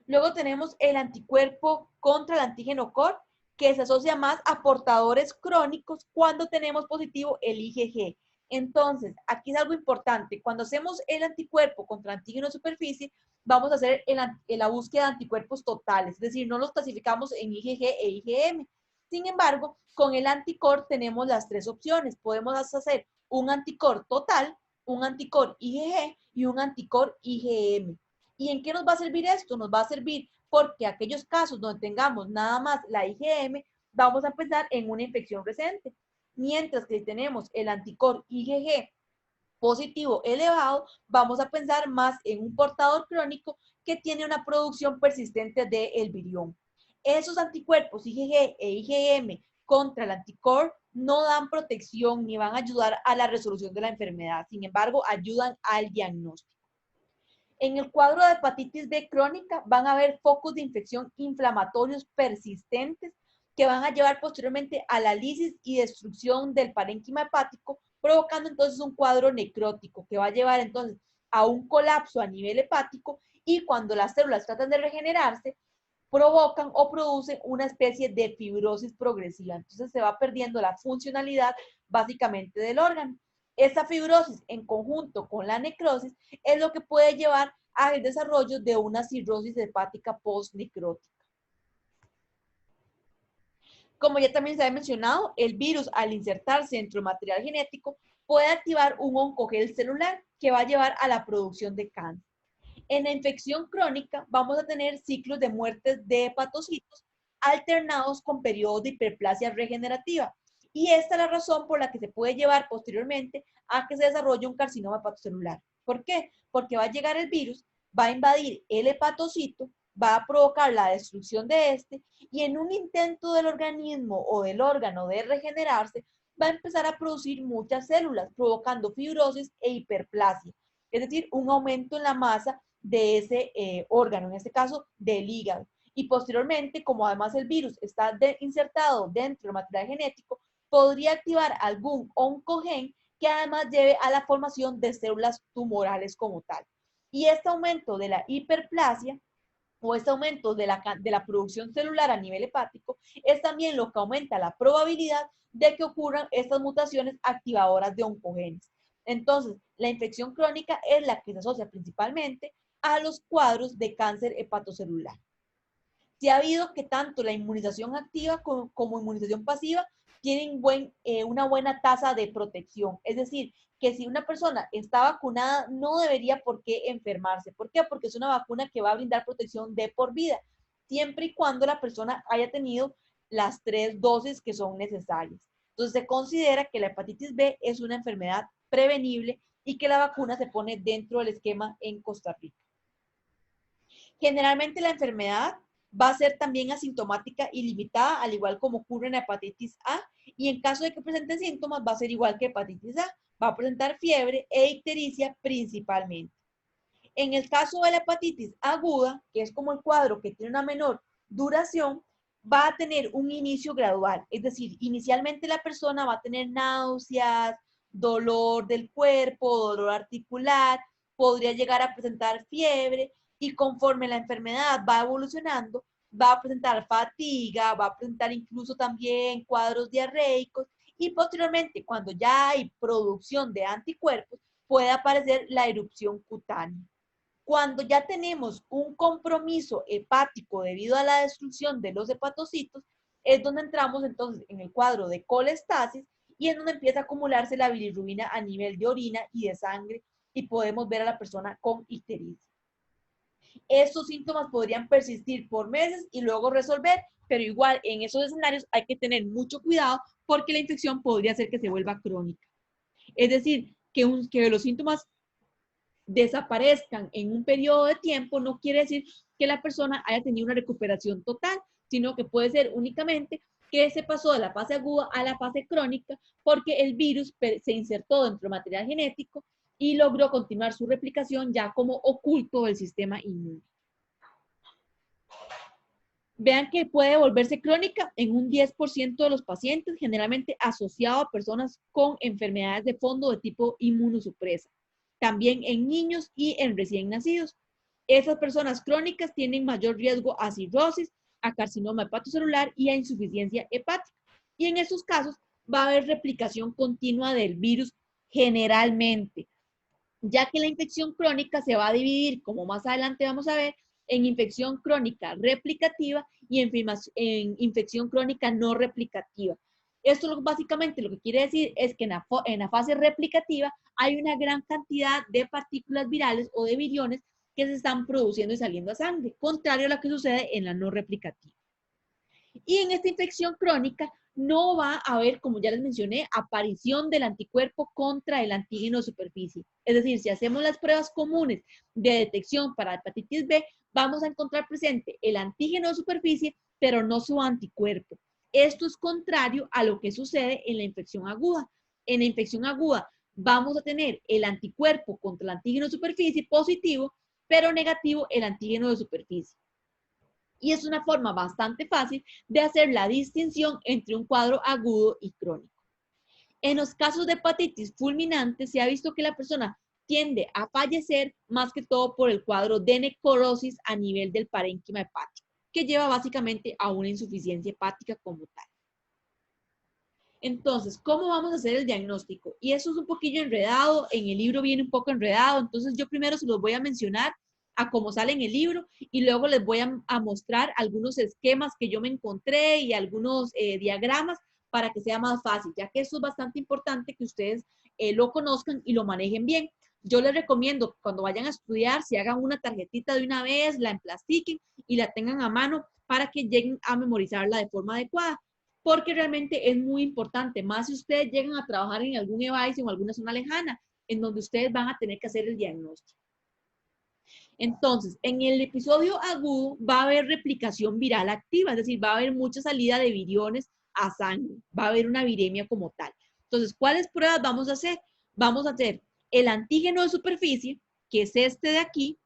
Luego tenemos el anticuerpo contra el antígeno core, que se asocia más a portadores crónicos cuando tenemos positivo el IgG. Entonces, aquí es algo importante. Cuando hacemos el anticuerpo contra antígeno de superficie, vamos a hacer la búsqueda de anticuerpos totales, es decir, no los clasificamos en IgG e IgM. Sin embargo, con el anticor tenemos las 3 opciones. Podemos hacer un anticor total, un anticor IgG y un anticor IgM. ¿Y en qué nos va a servir esto? Nos va a servir porque aquellos casos donde tengamos nada más la IgM, vamos a pensar en una infección reciente. Mientras que si tenemos el anticor IgG positivo elevado, vamos a pensar más en un portador crónico que tiene una producción persistente del virión. Esos anticuerpos IgG e IgM contra el anticor no dan protección ni van a ayudar a la resolución de la enfermedad. Sin embargo, ayudan al diagnóstico. En el cuadro de hepatitis B crónica van a haber focos de infección inflamatorios persistentes que van a llevar posteriormente a la lisis y destrucción del parénquima hepático, provocando entonces un cuadro necrótico que va a llevar entonces a un colapso a nivel hepático y cuando las células tratan de regenerarse, provocan o producen una especie de fibrosis progresiva. Entonces se va perdiendo la funcionalidad básicamente del órgano. Esta fibrosis en conjunto con la necrosis es lo que puede llevar al desarrollo de una cirrosis hepática post-necrótica. Como ya también se ha mencionado, el virus al insertarse dentro del material genético puede activar un oncogel celular que va a llevar a la producción de cáncer. En la infección crónica vamos a tener ciclos de muertes de hepatocitos alternados con periodos de hiperplasia regenerativa. Y esta es la razón por la que se puede llevar posteriormente a que se desarrolle un carcinoma hepatocelular. ¿Por qué? Porque va a llegar el virus, va a invadir el hepatocito, va a provocar la destrucción de este y en un intento del organismo o del órgano de regenerarse, va a empezar a producir muchas células, provocando fibrosis e hiperplasia. Es decir, un aumento en la masa de ese órgano, en este caso del hígado. Y posteriormente, como además el virus está insertado dentro del material genético, podría activar algún oncogen que además lleve a la formación de células tumorales como tal. Y este aumento de la hiperplasia o este aumento de la producción celular a nivel hepático es también lo que aumenta la probabilidad de que ocurran estas mutaciones activadoras de oncogenes. Entonces, la infección crónica es la que se asocia principalmente a los cuadros de cáncer hepatocelular. Se ha habido que tanto la inmunización activa como inmunización pasiva tienen una buena tasa de protección. Es decir, que si una persona está vacunada, no debería por qué enfermarse. ¿Por qué? Porque es una vacuna que va a brindar protección de por vida, siempre y cuando la persona haya tenido las 3 dosis que son necesarias. Entonces, se considera que la hepatitis B es una enfermedad prevenible y que la vacuna se pone dentro del esquema en Costa Rica. Generalmente la enfermedad va a ser también asintomática y limitada, al igual como ocurre en la hepatitis A, y en caso de que presente síntomas va a ser igual que hepatitis A, va a presentar fiebre e ictericia principalmente. En el caso de la hepatitis aguda, que es como el cuadro que tiene una menor duración, va a tener un inicio gradual, es decir, inicialmente la persona va a tener náuseas, dolor del cuerpo, dolor articular, podría llegar a presentar fiebre y conforme la enfermedad va evolucionando, va a presentar fatiga, va a presentar incluso también cuadros diarreicos y posteriormente, cuando ya hay producción de anticuerpos, puede aparecer la erupción cutánea. Cuando ya tenemos un compromiso hepático debido a la destrucción de los hepatocitos, es donde entramos entonces en el cuadro de colestasis y es donde empieza a acumularse la bilirrubina a nivel de orina y de sangre y podemos ver a la persona con ictericia. Estos síntomas podrían persistir por meses y luego resolver, pero igual en esos escenarios hay que tener mucho cuidado porque la infección podría hacer que se vuelva crónica. Es decir, que los síntomas desaparezcan en un periodo de tiempo no quiere decir que la persona haya tenido una recuperación total, sino que puede ser únicamente que se pasó de la fase aguda a la fase crónica porque el virus se insertó dentro del material genético y logró continuar su replicación ya como oculto del sistema inmune. Vean que puede volverse crónica en un 10% de los pacientes, generalmente asociado a personas con enfermedades de fondo de tipo inmunosupresa. También en niños y en recién nacidos. Esas personas crónicas tienen mayor riesgo a cirrosis, a carcinoma hepatocelular y a insuficiencia hepática. Y en esos casos va a haber replicación continua del virus generalmente, ya que la infección crónica se va a dividir, como más adelante vamos a ver, en infección crónica replicativa y en infección crónica no replicativa. Esto básicamente lo que quiere decir es que en la fase replicativa hay una gran cantidad de partículas virales o de viriones que se están produciendo y saliendo a sangre, contrario a lo que sucede en la no replicativa. Y en esta infección crónica no va a haber, como ya les mencioné, aparición del anticuerpo contra el antígeno de superficie. Es decir, si hacemos las pruebas comunes de detección para hepatitis B, vamos a encontrar presente el antígeno de superficie, pero no su anticuerpo. Esto es contrario a lo que sucede en la infección aguda. En la infección aguda vamos a tener el anticuerpo contra el antígeno de superficie positivo, pero negativo el antígeno de superficie. Y es una forma bastante fácil de hacer la distinción entre un cuadro agudo y crónico. En los casos de hepatitis fulminante se ha visto que la persona tiende a fallecer más que todo por el cuadro de necrosis a nivel del parénquima hepático, que lleva básicamente a una insuficiencia hepática como tal. Entonces, ¿cómo vamos a hacer el diagnóstico? Y eso es un poquillo enredado, en el libro viene un poco enredado, entonces yo primero se los voy a mencionar a como sale en el libro, y luego les voy a mostrar algunos esquemas que yo me encontré y algunos diagramas para que sea más fácil, ya que eso es bastante importante que ustedes lo conozcan y lo manejen bien. Yo les recomiendo que cuando vayan a estudiar, si hagan una tarjetita de una vez, la emplastiquen y la tengan a mano para que lleguen a memorizarla de forma adecuada, porque realmente es muy importante, más si ustedes llegan a trabajar en algún EVAIS o en alguna zona lejana, en donde ustedes van a tener que hacer el diagnóstico. Entonces, en el episodio agudo va a haber replicación viral activa, es decir, va a haber mucha salida de viriones a sangre, va a haber una viremia como tal. Entonces, ¿cuáles pruebas vamos a hacer? Vamos a hacer el antígeno de superficie, que es este de aquí,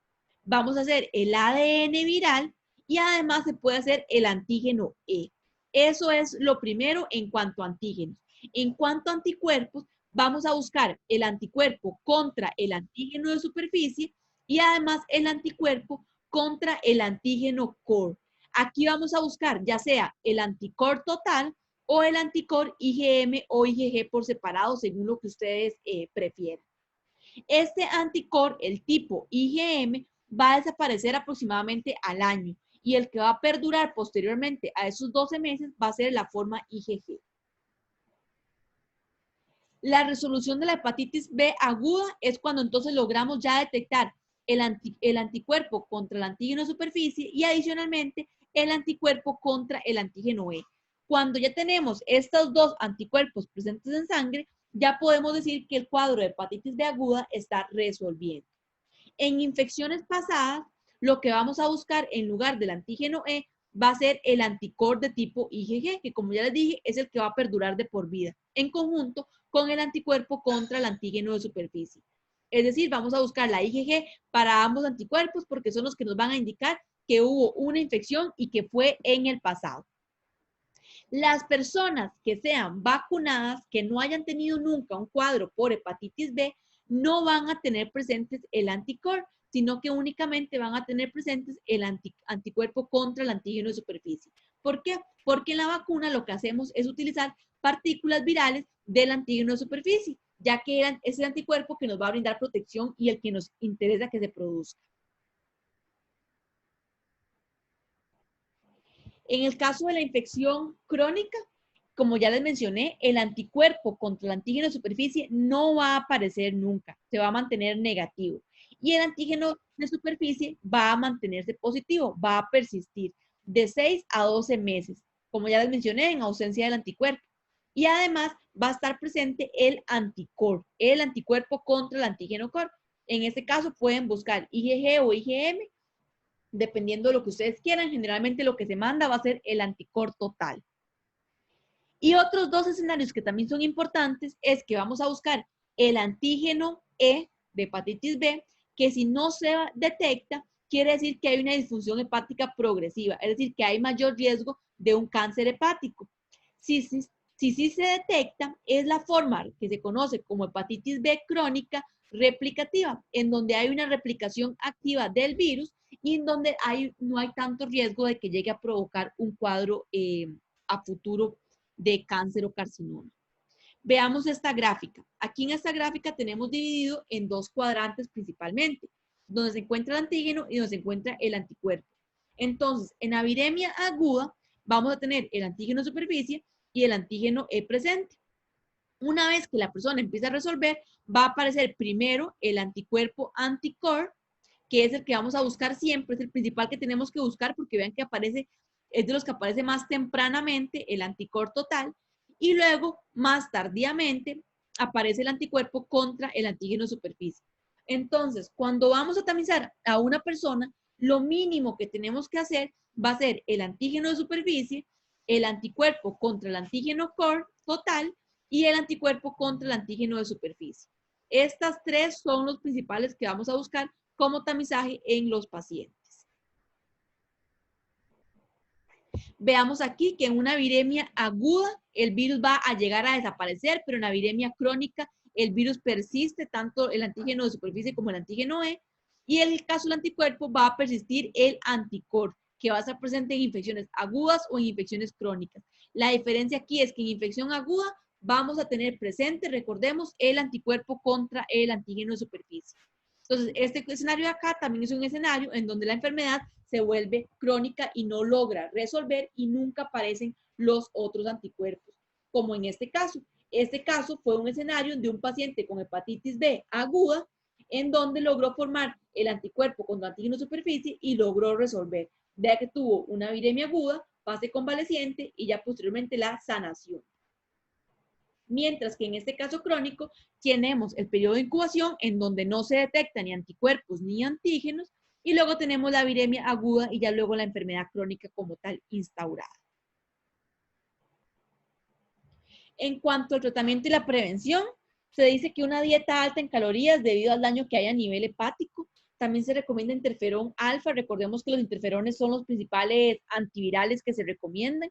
vamos a hacer el ADN viral y además se puede hacer el antígeno E. Eso es lo primero en cuanto a antígenos. En cuanto a anticuerpos, vamos a buscar el anticuerpo contra el antígeno de superficie y además el anticuerpo contra el antígeno core. Aquí vamos a buscar ya sea el anticore total o el anticore IgM o IgG por separado, según lo que ustedes prefieran. Este anticore, el tipo IgM, va a desaparecer aproximadamente al año y el que va a perdurar posteriormente a esos 12 meses va a ser la forma IgG. La resolución de la hepatitis B aguda es cuando entonces logramos ya detectar el anticuerpo contra el antígeno de superficie y adicionalmente el anticuerpo contra el antígeno E. Cuando ya tenemos estos dos anticuerpos presentes en sangre, ya podemos decir que el cuadro de hepatitis B aguda está resolviendo. En infecciones pasadas, lo que vamos a buscar en lugar del antígeno E va a ser el anticore de tipo IgG, que como ya les dije, es el que va a perdurar de por vida, en conjunto con el anticuerpo contra el antígeno de superficie. Es decir, vamos a buscar la IgG para ambos anticuerpos porque son los que nos van a indicar que hubo una infección y que fue en el pasado. Las personas que sean vacunadas, que no hayan tenido nunca un cuadro por hepatitis B, no van a tener presentes el anticore, sino que únicamente van a tener presentes el anticuerpo contra el antígeno de superficie. ¿Por qué? Porque en la vacuna lo que hacemos es utilizar partículas virales del antígeno de superficie, ya que es el anticuerpo que nos va a brindar protección y el que nos interesa que se produzca. En el caso de la infección crónica, como ya les mencioné, el anticuerpo contra el antígeno de superficie no va a aparecer nunca, se va a mantener negativo. Y el antígeno de superficie va a mantenerse positivo, va a persistir de 6 a 12 meses, como ya les mencioné, en ausencia del anticuerpo. Y además va a estar presente el anticore, el anticuerpo contra el antígeno core. En este caso pueden buscar IgG o IgM, dependiendo de lo que ustedes quieran. Generalmente lo que se manda va a ser el anticore total. Y otros dos escenarios que también son importantes es que vamos a buscar el antígeno E de hepatitis B, que si no se detecta, quiere decir que hay una disfunción hepática progresiva, es decir, que hay mayor riesgo de un cáncer hepático. Si sí se detecta, es la forma que se conoce como hepatitis B crónica replicativa, en donde hay una replicación activa del virus y en donde no hay tanto riesgo de que llegue a provocar un cuadro a futuro de cáncer o carcinoma. Veamos esta gráfica. Aquí en esta gráfica tenemos dividido en dos cuadrantes principalmente, donde se encuentra el antígeno y donde se encuentra el anticuerpo. Entonces, en la viremia aguda vamos a tener el antígeno de superficie y el antígeno E presente. Una vez que la persona empieza a resolver, va a aparecer primero el anticuerpo anticore, que es el que vamos a buscar siempre, es el principal que tenemos que buscar porque vean que aparece, es de los que aparece más tempranamente, el anticore total, y luego, más tardíamente, aparece el anticuerpo contra el antígeno de superficie. Entonces, cuando vamos a tamizar a una persona, lo mínimo que tenemos que hacer va a ser el antígeno de superficie, el anticuerpo contra el antígeno core total y el anticuerpo contra el antígeno de superficie. Estas tres son los principales que vamos a buscar como tamizaje en los pacientes. Veamos aquí que en una viremia aguda el virus va a llegar a desaparecer, pero en la viremia crónica el virus persiste, tanto el antígeno de superficie como el antígeno E, y en el caso del anticuerpo va a persistir el anticore, que va a estar presente en infecciones agudas o en infecciones crónicas. La diferencia aquí es que en infección aguda vamos a tener presente, recordemos, el anticuerpo contra el antígeno de superficie. Entonces, este escenario de acá también es un escenario en donde la enfermedad se vuelve crónica y no logra resolver y nunca aparecen los otros anticuerpos, como en este caso. Este caso fue un escenario de un paciente con hepatitis B aguda, en donde logró formar el anticuerpo contra antígeno de superficie y logró resolver. Vea que tuvo una viremia aguda, fase convaleciente y ya posteriormente la sanación. Mientras que en este caso crónico tenemos el periodo de incubación en donde no se detectan ni anticuerpos ni antígenos y luego tenemos la viremia aguda y ya luego la enfermedad crónica como tal instaurada. En cuanto al tratamiento y la prevención, se dice que una dieta alta en calorías debido al daño que hay a nivel hepático. También se recomienda interferón alfa. Recordemos que los interferones son los principales antivirales que se recomiendan.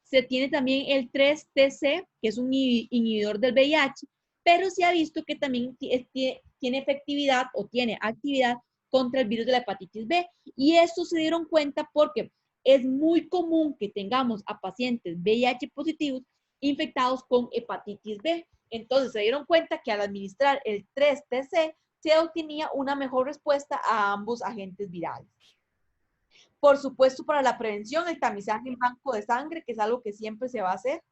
Se tiene también el 3-TC, que es un inhibidor del VIH, pero se ha visto que también tiene efectividad o tiene actividad contra el virus de la hepatitis B. Y esto se dieron cuenta porque es muy común que tengamos a pacientes VIH positivos infectados con hepatitis B. Entonces se dieron cuenta que al administrar el 3-TC se obtenía una mejor respuesta a ambos agentes virales. Por supuesto, para la prevención, el tamizaje en banco de sangre, que es algo que siempre se va a hacer.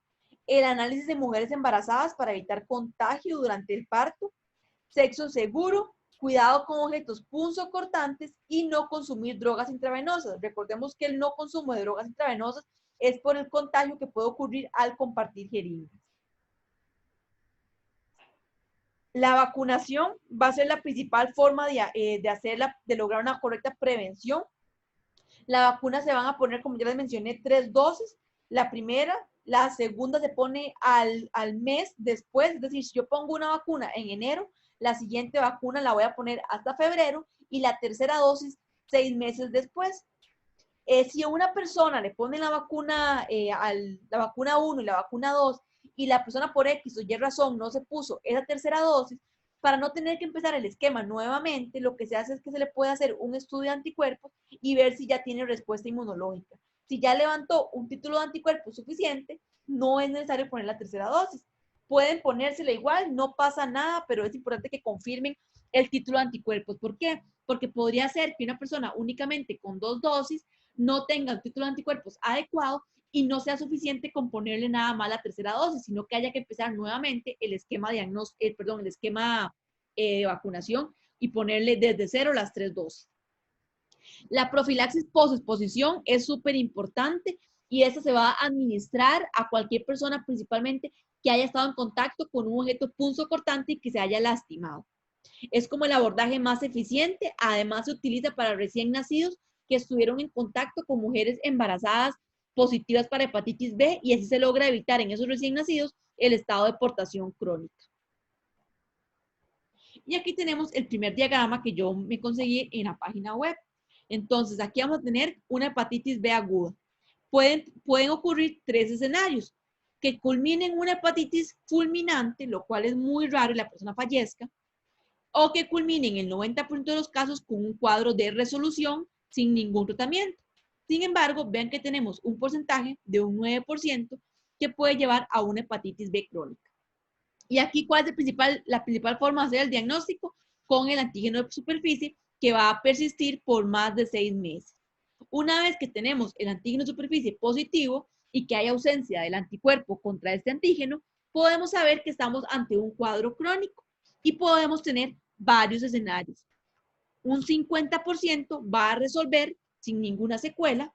El análisis de mujeres embarazadas para evitar contagio durante el parto. Sexo seguro, cuidado con objetos punzocortantes y no consumir drogas intravenosas. Recordemos que el no consumo de drogas intravenosas es por el contagio que puede ocurrir al compartir jeringas. La vacunación va a ser la principal forma de lograr una correcta prevención. La vacuna se van a poner, como ya les mencioné, 3 dosis. La primera, la segunda se pone al mes después. Es decir, si yo pongo una vacuna en enero, la siguiente vacuna la voy a poner hasta febrero y la tercera dosis 6 meses después. Si a una persona le ponen la vacuna 1 y la vacuna 2 y la persona por X o Y razón no se puso esa tercera dosis, para no tener que empezar el esquema nuevamente, lo que se hace es que se le puede hacer un estudio de anticuerpos y ver si ya tiene respuesta inmunológica. Si ya levantó un título de anticuerpos suficiente, no es necesario poner la tercera dosis. Pueden ponérsela igual, no pasa nada, pero es importante que confirmen el título de anticuerpos. ¿Por qué? Porque podría ser que una persona únicamente con 2 dosis no tenga el título de anticuerpos adecuado y no sea suficiente con ponerle nada más la tercera dosis, sino que haya que empezar nuevamente el esquema de vacunación y ponerle desde cero las 3 dosis. La profilaxis post-exposición es súper importante y esta se va a administrar a cualquier persona, principalmente que haya estado en contacto con un objeto punzocortante y que se haya lastimado. Es como el abordaje más eficiente. Además, se utiliza para recién nacidos que estuvieron en contacto con mujeres embarazadas positivas para hepatitis B y así se logra evitar en esos recién nacidos el estado de portación crónica. Y aquí tenemos el primer diagrama que yo me conseguí en la página web. Entonces, aquí vamos a tener una hepatitis B aguda. Pueden ocurrir 3 escenarios. Que culminen en una hepatitis fulminante, lo cual es muy raro y la persona fallezca, o que culminen en el 90% de los casos con un cuadro de resolución sin ningún tratamiento. Sin embargo, vean que tenemos un porcentaje de un 9% que puede llevar a una hepatitis B crónica. Y aquí, ¿cuál es la principal forma de hacer el diagnóstico? Con el antígeno de superficie, que va a persistir por más de 6 meses. Una vez que tenemos el antígeno de superficie positivo y que hay ausencia del anticuerpo contra este antígeno, podemos saber que estamos ante un cuadro crónico y podemos tener varios escenarios. Un 50% va a resolver sin ninguna secuela.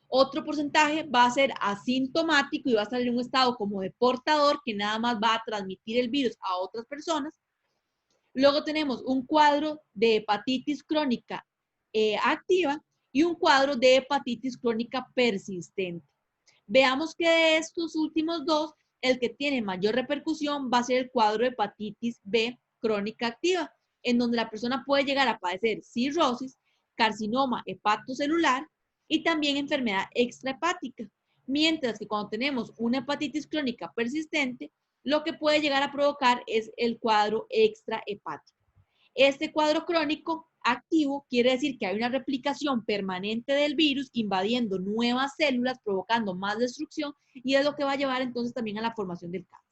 Otro porcentaje va a ser asintomático y va a estar en un estado como de portador que nada más va a transmitir el virus a otras personas. Luego tenemos un cuadro de hepatitis crónica activa y un cuadro de hepatitis crónica persistente. Veamos que de estos últimos dos, el que tiene mayor repercusión va a ser el cuadro de hepatitis B crónica activa, en donde la persona puede llegar a padecer cirrosis, carcinoma hepatocelular y también enfermedad extrahepática. Mientras que cuando tenemos una hepatitis crónica persistente, lo que puede llegar a provocar es el cuadro extrahepático. Este cuadro crónico activo quiere decir que hay una replicación permanente del virus invadiendo nuevas células, provocando más destrucción y es lo que va a llevar entonces también a la formación del cáncer.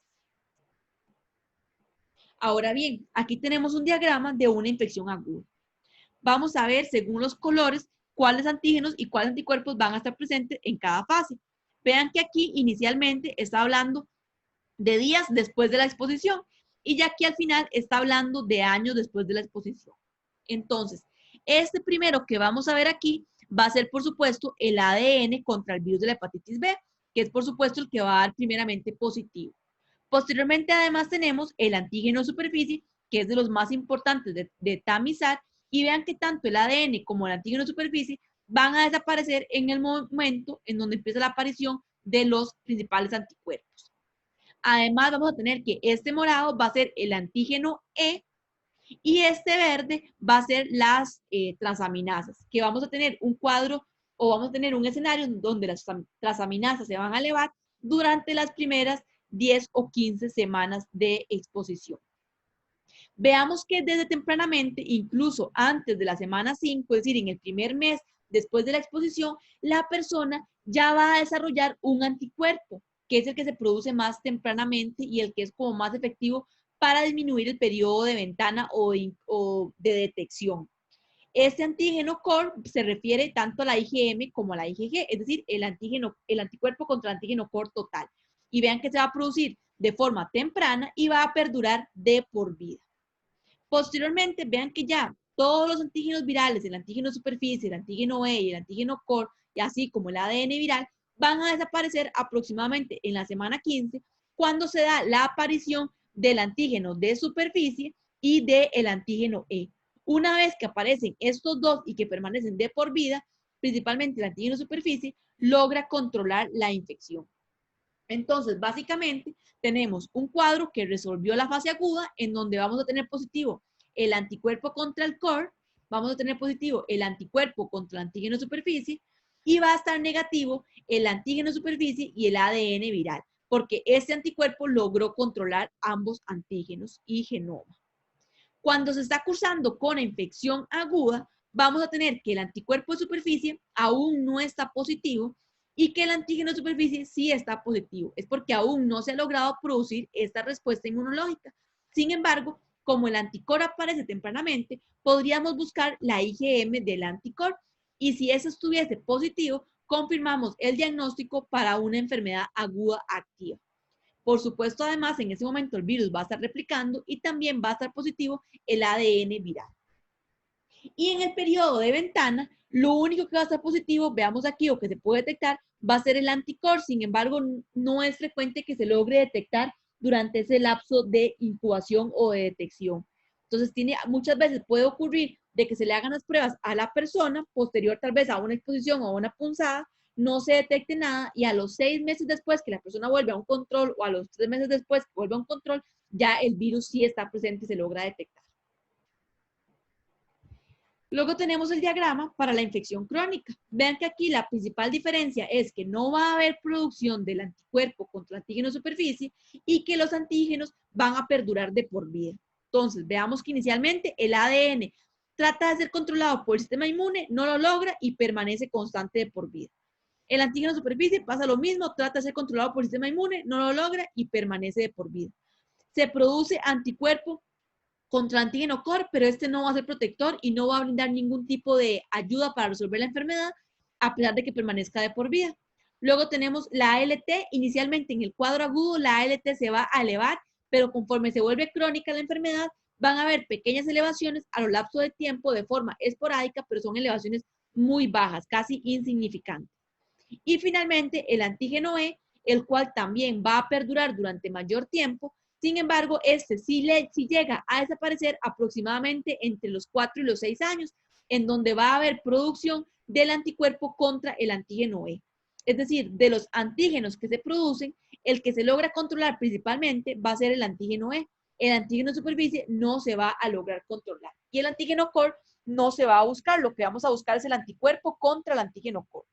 Ahora bien, aquí tenemos un diagrama de una infección aguda. Vamos a ver, según los colores, cuáles antígenos y cuáles anticuerpos van a estar presentes en cada fase. Vean que aquí inicialmente está hablando de días después de la exposición y ya aquí al final está hablando de años después de la exposición. Entonces, este primero que vamos a ver aquí va a ser, por supuesto, el ADN contra el virus de la hepatitis B, que es, por supuesto, el que va a dar primeramente positivo. Posteriormente, además, tenemos el antígeno de superficie, que es de los más importantes de tamizar, y vean que tanto el ADN como el antígeno de superficie van a desaparecer en el momento en donde empieza la aparición de los principales anticuerpos. Además, vamos a tener que este morado va a ser el antígeno E y este verde va a ser las transaminasas, que vamos a tener un cuadro o vamos a tener un escenario donde las transaminasas se van a elevar durante las primeras 10 o 15 semanas de exposición. Veamos que desde tempranamente, incluso antes de la semana 5, es decir, en el primer mes después de la exposición, la persona ya va a desarrollar un anticuerpo, que es el que se produce más tempranamente y el que es como más efectivo para disminuir el periodo de ventana o de detección. Este antígeno core se refiere tanto a la IgM como a la IgG, es decir, el anticuerpo contra el antígeno core total. Y vean que se va a producir de forma temprana y va a perdurar de por vida. Posteriormente, vean que ya todos los antígenos virales, el antígeno superficie, el antígeno E y el antígeno core, y así como el ADN viral, van a desaparecer aproximadamente en la semana 15, cuando se da la aparición del antígeno de superficie y del antígeno E. Una vez que aparecen estos dos y que permanecen de por vida, principalmente el antígeno superficie, logra controlar la infección. Entonces, básicamente, tenemos un cuadro que resolvió la fase aguda, en donde vamos a tener positivo el anticuerpo contra el core, vamos a tener positivo el anticuerpo contra el antígeno superficie, y va a estar negativo el antígeno superficie y el ADN viral, porque este anticuerpo logró controlar ambos antígenos y genoma. Cuando se está cursando con la infección aguda, vamos a tener que el anticuerpo de superficie aún no está positivo y que el antígeno de superficie sí está positivo. Es porque aún no se ha logrado producir esta respuesta inmunológica. Sin embargo, como el anticuerpo aparece tempranamente, podríamos buscar la IgM del anticuerpo y si eso estuviese positivo, confirmamos el diagnóstico para una enfermedad aguda activa. Por supuesto, además, en ese momento el virus va a estar replicando y también va a estar positivo el ADN viral. Y en el periodo de ventana, lo único que va a estar positivo, veamos aquí, o que se puede detectar, va a ser el anticuerpo. Sin embargo, no es frecuente que se logre detectar durante ese lapso de incubación o de detección. Entonces, muchas veces puede ocurrir de que se le hagan las pruebas a la persona, posterior tal vez a una exposición o a una punzada, no se detecte nada y a los 6 meses después que la persona vuelve a un control o a los 3 meses después que vuelve a un control, ya el virus sí está presente y se logra detectar. Luego tenemos el diagrama para la infección crónica. Vean que aquí la principal diferencia es que no va a haber producción del anticuerpo contra el antígeno de superficie y que los antígenos van a perdurar de por vida. Entonces, veamos que inicialmente el ADN trata de ser controlado por el sistema inmune, no lo logra y permanece constante de por vida. El antígeno de superficie pasa lo mismo, trata de ser controlado por el sistema inmune, no lo logra y permanece de por vida. Se produce anticuerpo contra antígeno core, pero este no va a ser protector y no va a brindar ningún tipo de ayuda para resolver la enfermedad, a pesar de que permanezca de por vida. Luego tenemos la ALT, inicialmente en el cuadro agudo la ALT se va a elevar, pero conforme se vuelve crónica la enfermedad, van a haber pequeñas elevaciones a lo largo de tiempo de forma esporádica, pero son elevaciones muy bajas, casi insignificantes. Y finalmente el antígeno E, el cual también va a perdurar durante mayor tiempo. Sin embargo, este sí llega a desaparecer aproximadamente entre los 4 y los 6 años, en donde va a haber producción del anticuerpo contra el antígeno E. Es decir, de los antígenos que se producen, el que se logra controlar principalmente va a ser el antígeno E. El antígeno de superficie no se va a lograr controlar. Y el antígeno core no se va a buscar. Lo que vamos a buscar es el anticuerpo contra el antígeno core.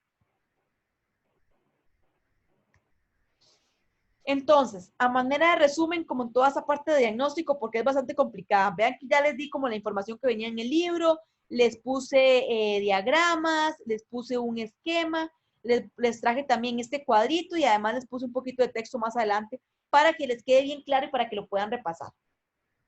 Entonces, a manera de resumen, como en toda esa parte de diagnóstico, porque es bastante complicada, vean que ya les di como la información que venía en el libro, les puse diagramas, les puse un esquema, les traje también este cuadrito y además les puse un poquito de texto más adelante para que les quede bien claro y para que lo puedan repasar.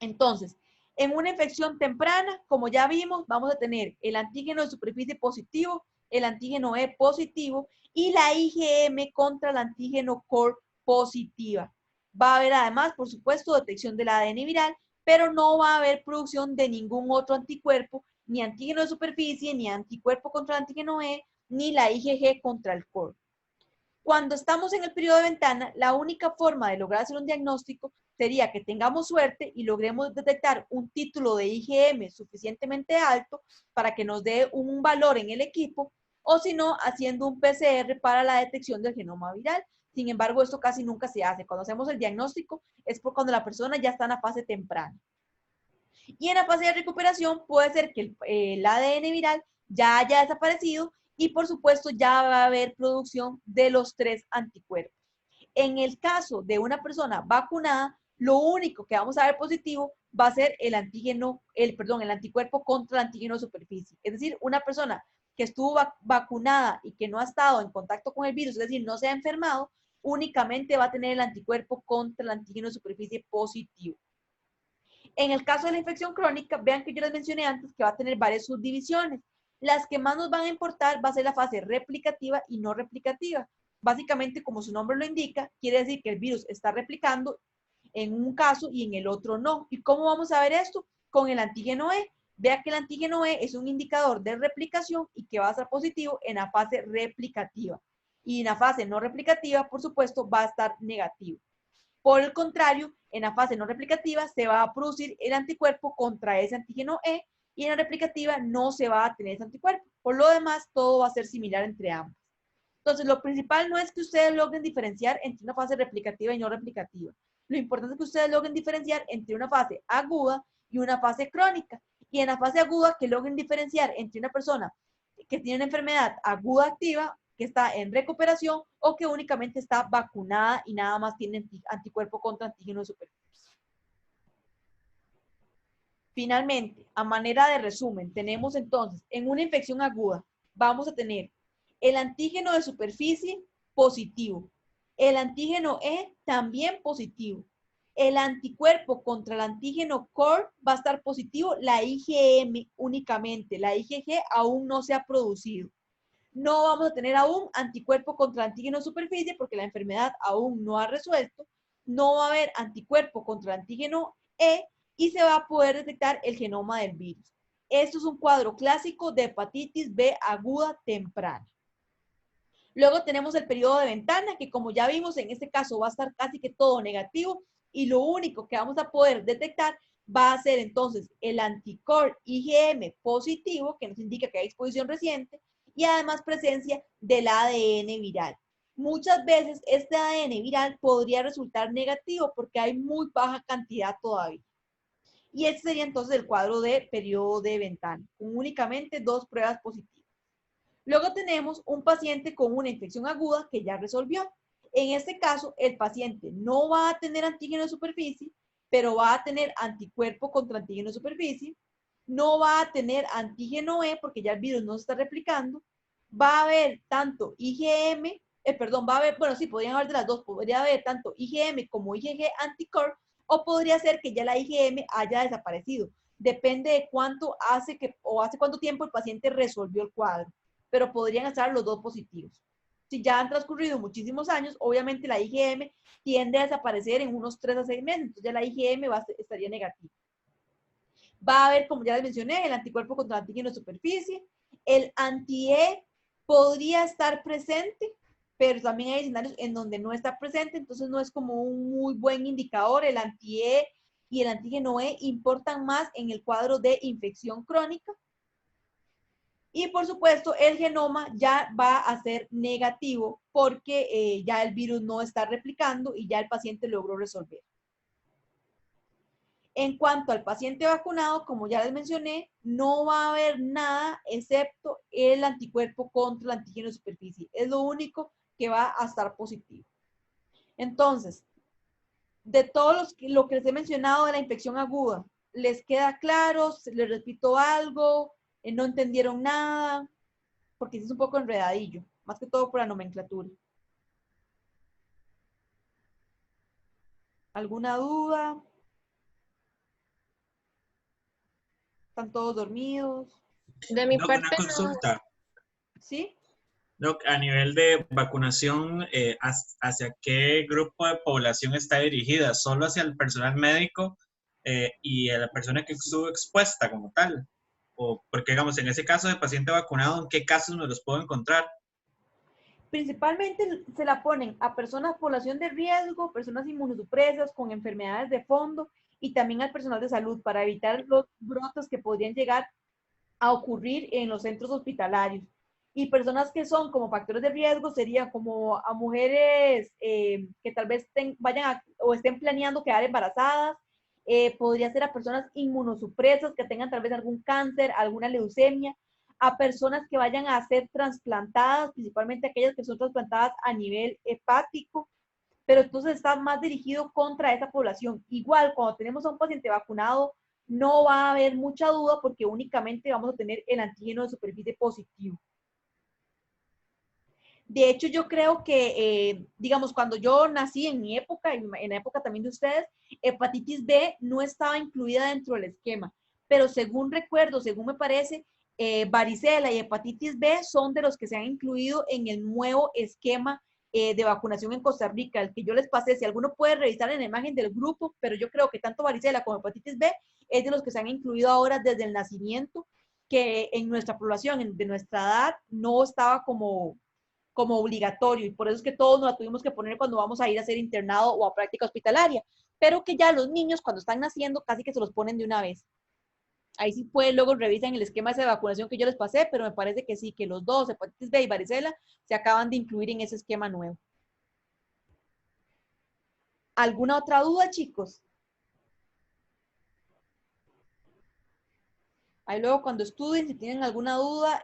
Entonces, en una infección temprana, como ya vimos, vamos a tener el antígeno de superficie positivo, el antígeno E positivo y la IgM contra el antígeno core positiva. Va a haber además, por supuesto, detección del ADN viral, pero no va a haber producción de ningún otro anticuerpo, ni antígeno de superficie, ni anticuerpo contra el antígeno E, ni la IgG contra el core. Cuando estamos en el periodo de ventana, la única forma de lograr hacer un diagnóstico sería que tengamos suerte y logremos detectar un título de IgM suficientemente alto para que nos dé un valor en el equipo, o si no, haciendo un PCR para la detección del genoma viral. Sin embargo, esto casi nunca se hace. Cuando hacemos el diagnóstico es por cuando la persona ya está en la fase temprana. Y en la fase de recuperación puede ser que el ADN viral ya haya desaparecido y por supuesto ya va a haber producción de los 3 anticuerpos. En el caso de una persona vacunada, lo único que vamos a ver positivo va a ser el anticuerpo contra el antígeno de superficie. Es decir, una persona que estuvo vacunada y que no ha estado en contacto con el virus, es decir, no se ha enfermado, únicamente va a tener el anticuerpo contra el antígeno de superficie positivo. En el caso de la infección crónica, vean que yo les mencioné antes que va a tener varias subdivisiones. Las que más nos van a importar va a ser la fase replicativa y no replicativa. Básicamente, como su nombre lo indica, quiere decir que el virus está replicando en un caso y en el otro no. ¿Y cómo vamos a ver esto? Con el antígeno E. Vea que el antígeno E es un indicador de replicación y que va a estar positivo en la fase replicativa. Y en la fase no replicativa, por supuesto, va a estar negativo. Por el contrario, en la fase no replicativa se va a producir el anticuerpo contra ese antígeno E y en la replicativa no se va a tener ese anticuerpo. Por lo demás, todo va a ser similar entre ambas. Entonces, lo principal no es que ustedes logren diferenciar entre una fase replicativa y no replicativa. Lo importante es que ustedes logren diferenciar entre una fase aguda y una fase crónica. Y en la fase aguda, que logren diferenciar entre una persona que tiene una enfermedad aguda activa, que está en recuperación o que únicamente está vacunada y nada más tiene anticuerpo contra antígeno de superficie. Finalmente, a manera de resumen, tenemos entonces en una infección aguda, vamos a tener el antígeno de superficie positivo, el antígeno E también positivo, el anticuerpo contra el antígeno core va a estar positivo, la IgM únicamente, la IgG aún no se ha producido. No vamos a tener aún anticuerpo contra el antígeno de superficie porque la enfermedad aún no ha resuelto. No va a haber anticuerpo contra el antígeno E y se va a poder detectar el genoma del virus. Esto es un cuadro clásico de hepatitis B aguda temprana. Luego tenemos el periodo de ventana, que como ya vimos, en este caso va a estar casi que todo negativo y lo único que vamos a poder detectar va a ser entonces el anticore IgM positivo, que nos indica que hay exposición reciente, y además presencia del ADN viral. Muchas veces este ADN viral podría resultar negativo porque hay muy baja cantidad todavía. Y este sería entonces el cuadro de periodo de ventana, con únicamente 2 pruebas positivas. Luego tenemos un paciente con una infección aguda que ya resolvió. En este caso, el paciente no va a tener antígeno de superficie, pero va a tener anticuerpo contra antígeno de superficie. No va a tener antígeno E porque ya el virus no se está replicando. Va a haber tanto IgM, va a haber, bueno, sí, podrían haber de las dos, podría haber tanto IgM como IgG anticore, o podría ser que ya la IgM haya desaparecido. Depende de cuánto hace hace cuánto tiempo el paciente resolvió el cuadro, pero podrían estar los dos positivos. Si ya han transcurrido muchísimos años, obviamente la IgM tiende a desaparecer en unos 3 a 6 meses, entonces ya la IgM estaría negativa. Va a haber, como ya les mencioné, el anticuerpo contra el antígeno de superficie. El anti-E podría estar presente, pero también hay escenarios en donde no está presente, entonces no es como un muy buen indicador. El anti-E y el antígeno E importan más en el cuadro de infección crónica. Y por supuesto, el genoma ya va a ser negativo porque ya el virus no está replicando y ya el paciente logró resolver. En cuanto al paciente vacunado, como ya les mencioné, no va a haber nada excepto el anticuerpo contra el antígeno de superficie. Es lo único que va a estar positivo. Entonces, de todo lo que les he mencionado de la infección aguda, ¿les queda claro? ¿Les repito algo? ¿No entendieron nada? Porque es un poco enredadillo, más que todo por la nomenclatura. ¿Alguna duda? ¿Están todos dormidos? De mi Doc, una parte no. consulta. ¿Sí? Doc, a nivel de vacunación, ¿hacia qué grupo de población está dirigida? ¿Solo hacia el personal médico y a la persona que estuvo expuesta como tal? O porque, digamos, en ese caso de paciente vacunado, ¿en qué casos me los puedo encontrar? Principalmente se la ponen a personas, población de riesgo, personas inmunosupresas con enfermedades de fondo y también al personal de salud para evitar los brotes que podrían llegar a ocurrir en los centros hospitalarios. Y personas que son como factores de riesgo serían como a mujeres que tal vez vayan o estén planeando quedar embarazadas, podría ser a personas inmunosupresas que tengan tal vez algún cáncer, alguna leucemia, a personas que vayan a ser trasplantadas, principalmente aquellas que son trasplantadas a nivel hepático, pero entonces está más dirigido contra esa población. Igual, cuando tenemos a un paciente vacunado, no va a haber mucha duda porque únicamente vamos a tener el antígeno de superficie positivo. De hecho, yo creo que, digamos, cuando yo nací en mi época, en la época también de ustedes, hepatitis B no estaba incluida dentro del esquema, pero según recuerdo, según me parece, varicela y hepatitis B son de los que se han incluido en el nuevo esquema de vacunación en Costa Rica, el que yo les pasé. Si alguno puede revisar en la imagen del grupo, pero yo creo que tanto varicela como hepatitis B es de los que se han incluido ahora desde el nacimiento, que en nuestra población, de nuestra edad, no estaba como obligatorio y por eso es que todos nos la tuvimos que poner cuando vamos a ir a ser internado o a práctica hospitalaria, pero que ya los niños cuando están naciendo casi que se los ponen de una vez. Ahí sí pueden, luego revisan el esquema de vacunación que yo les pasé, pero me parece que sí, que los dos, hepatitis B y varicela, se acaban de incluir en ese esquema nuevo. ¿Alguna otra duda, chicos? Ahí luego cuando estudien, si tienen alguna duda,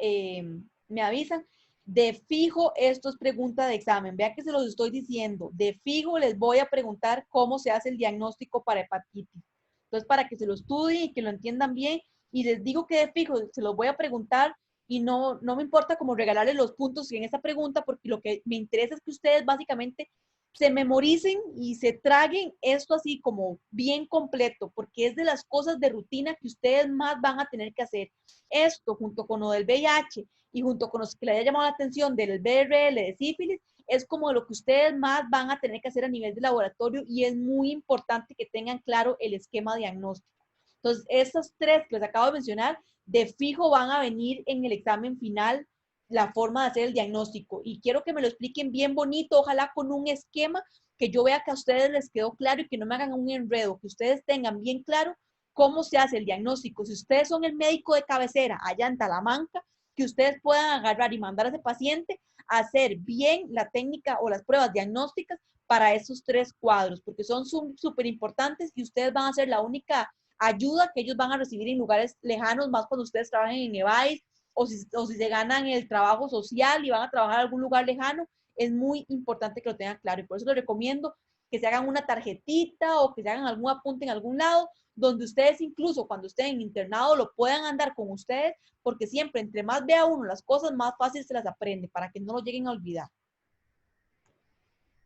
me avisan. De fijo, esto es pregunta de examen. Vean que se los estoy diciendo. De fijo les voy a preguntar cómo se hace el diagnóstico para hepatitis. Entonces, para que se lo estudien y que lo entiendan bien. Y les digo que de fijo se los voy a preguntar y no me importa como regalarles los puntos en esta pregunta, porque lo que me interesa es que ustedes básicamente se memoricen y se traguen esto así como bien completo, porque es de las cosas de rutina que ustedes más van a tener que hacer. Esto junto con lo del VIH y junto con los que le haya llamado la atención del BRL, de sífilis, es como lo que ustedes más van a tener que hacer a nivel de laboratorio y es muy importante que tengan claro el esquema diagnóstico. Entonces, estos tres que les acabo de mencionar, de fijo van a venir en el examen final la forma de hacer el diagnóstico. Y quiero que me lo expliquen bien bonito, ojalá con un esquema que yo vea que a ustedes les quedó claro y que no me hagan un enredo, que ustedes tengan bien claro cómo se hace el diagnóstico. Si ustedes son el médico de cabecera allá en Talamanca, que ustedes puedan agarrar y mandar a ese paciente a hacer bien la técnica o las pruebas diagnósticas para esos tres cuadros, porque son súper importantes y ustedes van a ser la única ayuda que ellos van a recibir en lugares lejanos, más cuando ustedes trabajen en EVAIS o si se ganan el trabajo social y van a trabajar en algún lugar lejano, es muy importante que lo tengan claro. Y por eso les recomiendo que se hagan una tarjetita o que se hagan algún apunte en algún lado, donde ustedes incluso cuando estén internado lo puedan andar con ustedes, porque siempre entre más vea uno las cosas, más fácil se las aprende, para que no lo lleguen a olvidar.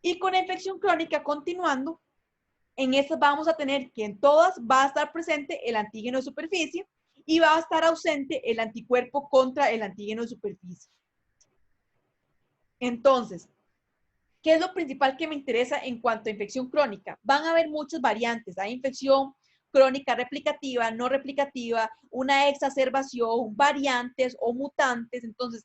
Y con la infección crónica, continuando, en estas vamos a tener que en todas va a estar presente el antígeno de superficie y va a estar ausente el anticuerpo contra el antígeno de superficie. Entonces, ¿qué es lo principal que me interesa en cuanto a infección crónica? Van a haber muchas variantes. Hay infección crónica replicativa, no replicativa, una exacerbación, variantes o mutantes. Entonces,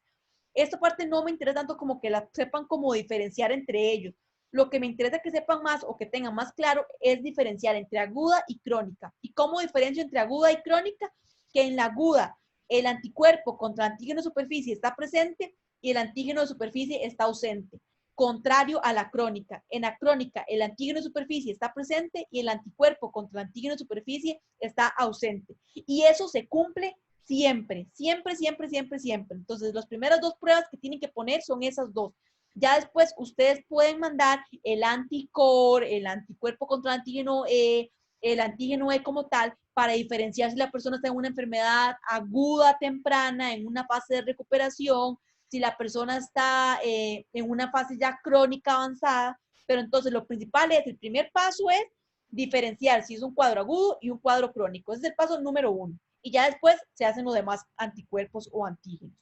esta parte no me interesa tanto como que la sepan como diferenciar entre ellos. Lo que me interesa que sepan más o que tengan más claro es diferenciar entre aguda y crónica. ¿Y cómo diferencio entre aguda y crónica? Que en la aguda el anticuerpo contra el antígeno de superficie está presente y el antígeno de superficie está ausente. Contrario a la crónica. En la crónica el antígeno de superficie está presente y el anticuerpo contra el antígeno de superficie está ausente. Y eso se cumple siempre, siempre, siempre, siempre, siempre. Entonces, las primeras dos pruebas que tienen que poner son esas dos. Ya después ustedes pueden mandar el anticuerpo contra el antígeno E como tal, para diferenciar si la persona está en una enfermedad aguda temprana, en una fase de recuperación, si la persona está en una fase ya crónica avanzada. Pero entonces lo principal es, el primer paso es diferenciar si es un cuadro agudo y un cuadro crónico. Ese es el paso número 1. y ya después se hacen los demás anticuerpos o antígenos.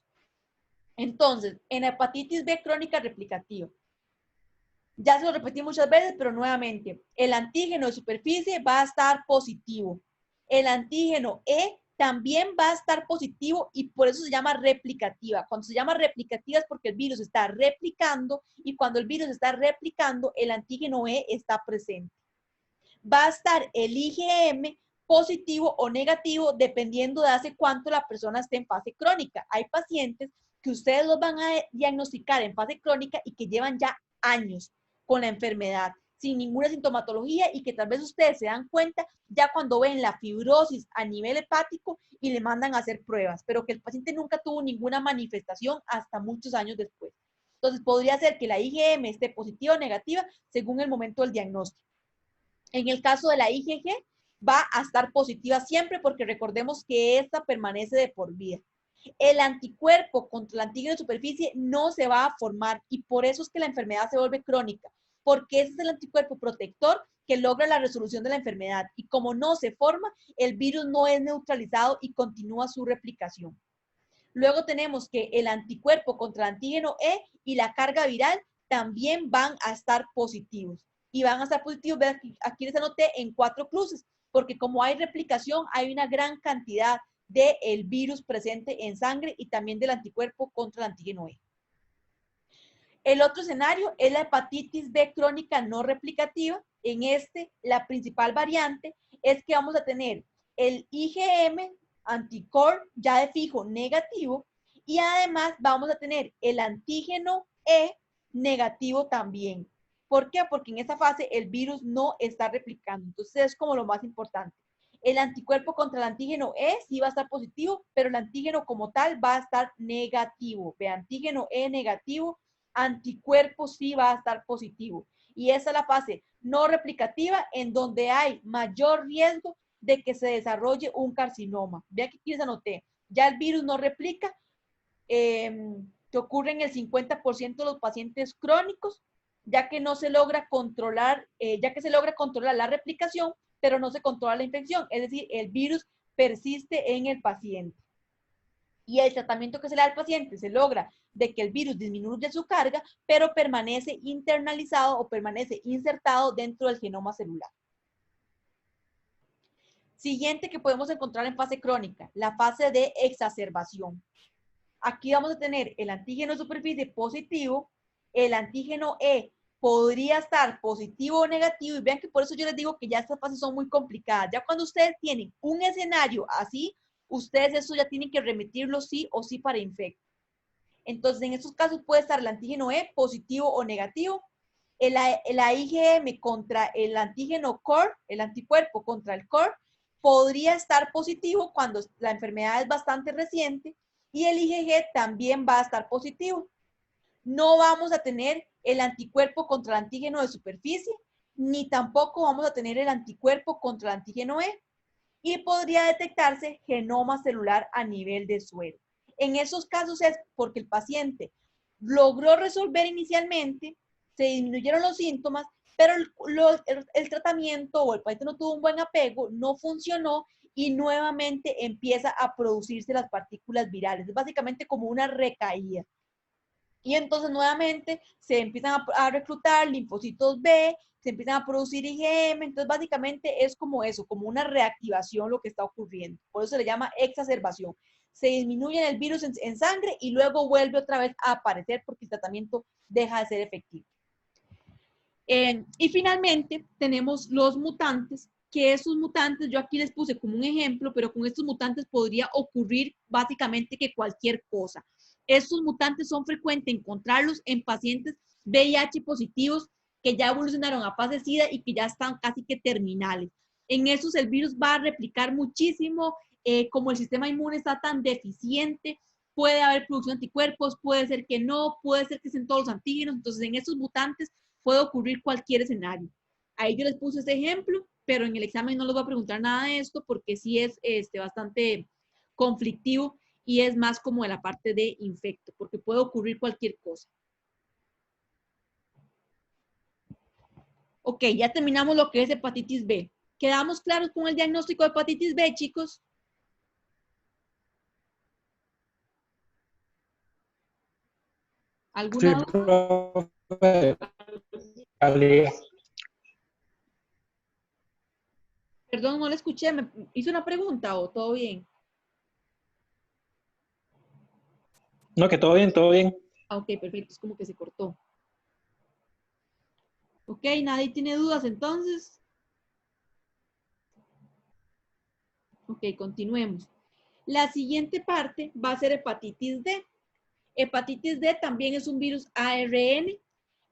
Entonces, en hepatitis B crónica replicativa, ya se lo repetí muchas veces, pero nuevamente, el antígeno de superficie va a estar positivo. El antígeno E también va a estar positivo y por eso se llama replicativa. Cuando se llama replicativa es porque el virus está replicando y cuando el virus está replicando, el antígeno E está presente. Va a estar el IgM positivo o negativo dependiendo de hace cuánto la persona esté en fase crónica. Hay pacientes que ustedes los van a diagnosticar en fase crónica y que llevan ya años con la enfermedad, sin ninguna sintomatología y que tal vez ustedes se dan cuenta ya cuando ven la fibrosis a nivel hepático y le mandan a hacer pruebas, pero que el paciente nunca tuvo ninguna manifestación hasta muchos años después. Entonces, podría ser que la IgM esté positiva o negativa según el momento del diagnóstico. En el caso de la IgG, va a estar positiva siempre porque recordemos que esta permanece de por vida. El anticuerpo contra el antígeno de superficie no se va a formar y por eso es que la enfermedad se vuelve crónica, porque ese es el anticuerpo protector que logra la resolución de la enfermedad y como no se forma, el virus no es neutralizado y continúa su replicación. Luego tenemos que el anticuerpo contra el antígeno E y la carga viral también van a estar positivos. Y van a estar positivos, vean, aquí les anoté en 4 cruces, porque como hay replicación, hay una gran cantidad del virus presente en sangre y también del anticuerpo contra el antígeno E. El otro escenario es la hepatitis B crónica no replicativa. En este, la principal variante es que vamos a tener el IgM anticore ya de fijo negativo y además vamos a tener el antígeno E negativo también. ¿Por qué? Porque en esta fase el virus no está replicando. Entonces es como lo más importante. El anticuerpo contra el antígeno E sí va a estar positivo, pero el antígeno como tal va a estar negativo. Ve, antígeno E negativo, anticuerpo sí va a estar positivo. Y esa es la fase no replicativa en donde hay mayor riesgo de que se desarrolle un carcinoma. Vean que aquí les anoté. Ya el virus no replica, que ocurre en el 50% de los pacientes crónicos, ya que no se logra controlar, ya que se logra controlar la replicación, pero no se controla la infección, es decir, el virus persiste en el paciente. Y el tratamiento que se le da al paciente se logra de que el virus disminuya su carga, pero permanece internalizado o permanece insertado dentro del genoma celular. Siguiente que podemos encontrar en fase crónica, la fase de exacerbación. Aquí vamos a tener el antígeno de superficie positivo, el antígeno E podría estar positivo o negativo, y vean que por eso yo les digo que ya estas fases son muy complicadas. Ya cuando ustedes tienen un escenario así, ustedes eso ya tienen que remitirlo sí o sí para infecto. Entonces, en estos casos puede estar el antígeno E positivo o negativo, el IgM contra el antígeno core, el anticuerpo contra el core, podría estar positivo cuando la enfermedad es bastante reciente y el IgG también va a estar positivo. No vamos a tener el anticuerpo contra el antígeno de superficie, ni tampoco vamos a tener el anticuerpo contra el antígeno E. Y podría detectarse genoma celular a nivel de suero. En esos casos es porque el paciente logró resolver inicialmente, se disminuyeron los síntomas, pero el tratamiento o el paciente no tuvo un buen apego, no funcionó y nuevamente empieza a producirse las partículas virales. Es básicamente como una recaída. Y entonces nuevamente se empiezan a reclutar linfocitos B, se empiezan a producir IgM, entonces básicamente es como eso, como una reactivación lo que está ocurriendo. Por eso se le llama exacerbación. Se disminuye el virus en sangre y luego vuelve otra vez a aparecer porque el tratamiento deja de ser efectivo. Y finalmente tenemos los mutantes, que esos mutantes, yo aquí les puse como un ejemplo, pero con estos mutantes podría ocurrir básicamente que cualquier cosa. Estos mutantes son frecuentes encontrarlos en pacientes VIH positivos que ya evolucionaron a fase SIDA y que ya están casi que terminales. En esos el virus va a replicar muchísimo, como el sistema inmune está tan deficiente, puede haber producción de anticuerpos, puede ser que no, puede ser que estén todos los antígenos, entonces en esos mutantes puede ocurrir cualquier escenario. Ahí yo les puse este ejemplo, pero en el examen no les voy a preguntar nada de esto porque sí es bastante conflictivo y es más como de la parte de infecto, porque puede ocurrir cualquier cosa. Ok, ya terminamos lo que es hepatitis B. ¿Quedamos claros con el diagnóstico de hepatitis B, chicos? ¿Alguna duda? profe. Ali. Perdón, no le escuché. ¿Me hizo una pregunta o todo bien? No, que todo bien, todo bien. Ah, ok, perfecto. Es como que se cortó. Ok, nadie tiene dudas entonces. Ok, continuemos. La siguiente parte va a ser hepatitis D. Hepatitis D también es un virus ARN.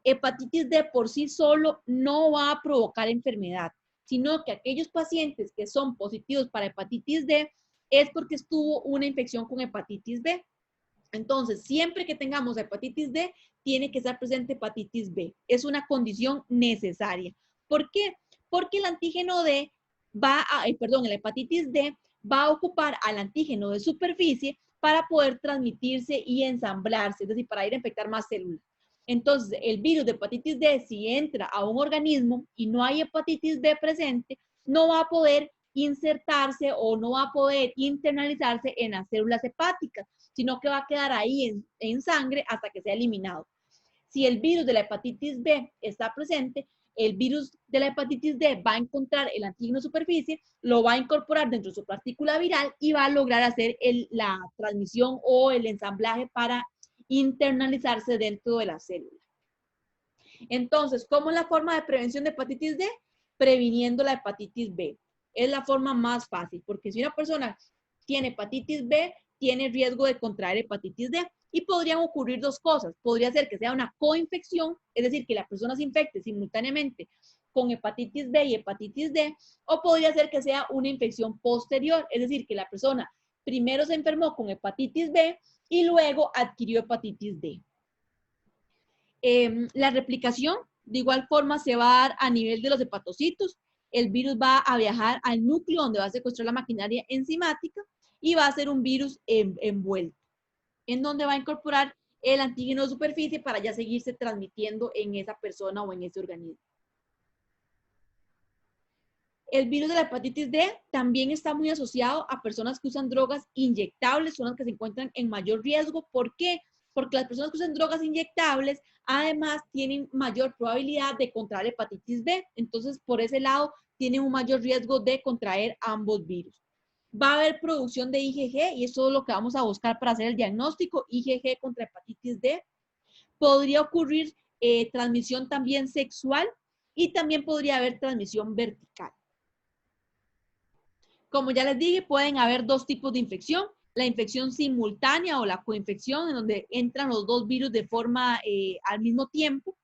Hepatitis D por sí solo no va a provocar enfermedad, sino que aquellos pacientes que son positivos para hepatitis D es porque estuvo una infección con hepatitis B. Entonces, siempre que tengamos hepatitis D, tiene que estar presente hepatitis B. Es una condición necesaria. ¿Por qué? Porque el antígeno D la hepatitis D va a ocupar al antígeno de superficie para poder transmitirse y ensamblarse, es decir, para ir a infectar más células. Entonces, el virus de hepatitis D, si entra a un organismo y no hay hepatitis B presente, no va a poder insertarse o no va a poder internalizarse en las células hepáticas, sino que va a quedar ahí en sangre hasta que sea eliminado. Si el virus de la hepatitis B está presente, el virus de la hepatitis D va a encontrar el antígeno superficie, lo va a incorporar dentro de su partícula viral y va a lograr hacer la transmisión o el ensamblaje para internalizarse dentro de la célula. Entonces, ¿cómo es la forma de prevención de hepatitis D? Previniendo la hepatitis B. Es la forma más fácil, porque si una persona tiene hepatitis B, tiene riesgo de contraer hepatitis D. Y podrían ocurrir dos cosas. Podría ser que sea una coinfección, es decir, que la persona se infecte simultáneamente con hepatitis B y hepatitis D, o podría ser que sea una infección posterior, es decir, que la persona primero se enfermó con hepatitis B y luego adquirió hepatitis D. La replicación, de igual forma, se va a dar a nivel de los hepatocitos. El virus va a viajar al núcleo donde va a secuestrar la maquinaria enzimática y va a ser un virus envuelto, en donde va a incorporar el antígeno de superficie para ya seguirse transmitiendo en esa persona o en ese organismo. El virus de la hepatitis D también está muy asociado a personas que usan drogas inyectables, son las que se encuentran en mayor riesgo. ¿Por qué? Porque las personas que usan drogas inyectables además tienen mayor probabilidad de contraer hepatitis B. Entonces, por ese lado, tienen un mayor riesgo de contraer ambos virus. Va a haber producción de IgG y eso es lo que vamos a buscar para hacer el diagnóstico, IgG contra hepatitis D. Podría ocurrir transmisión también sexual y también podría haber transmisión vertical. Como ya les dije, pueden haber dos tipos de infección. La infección simultánea o la coinfección, en donde entran los dos virus de forma al mismo tiempo.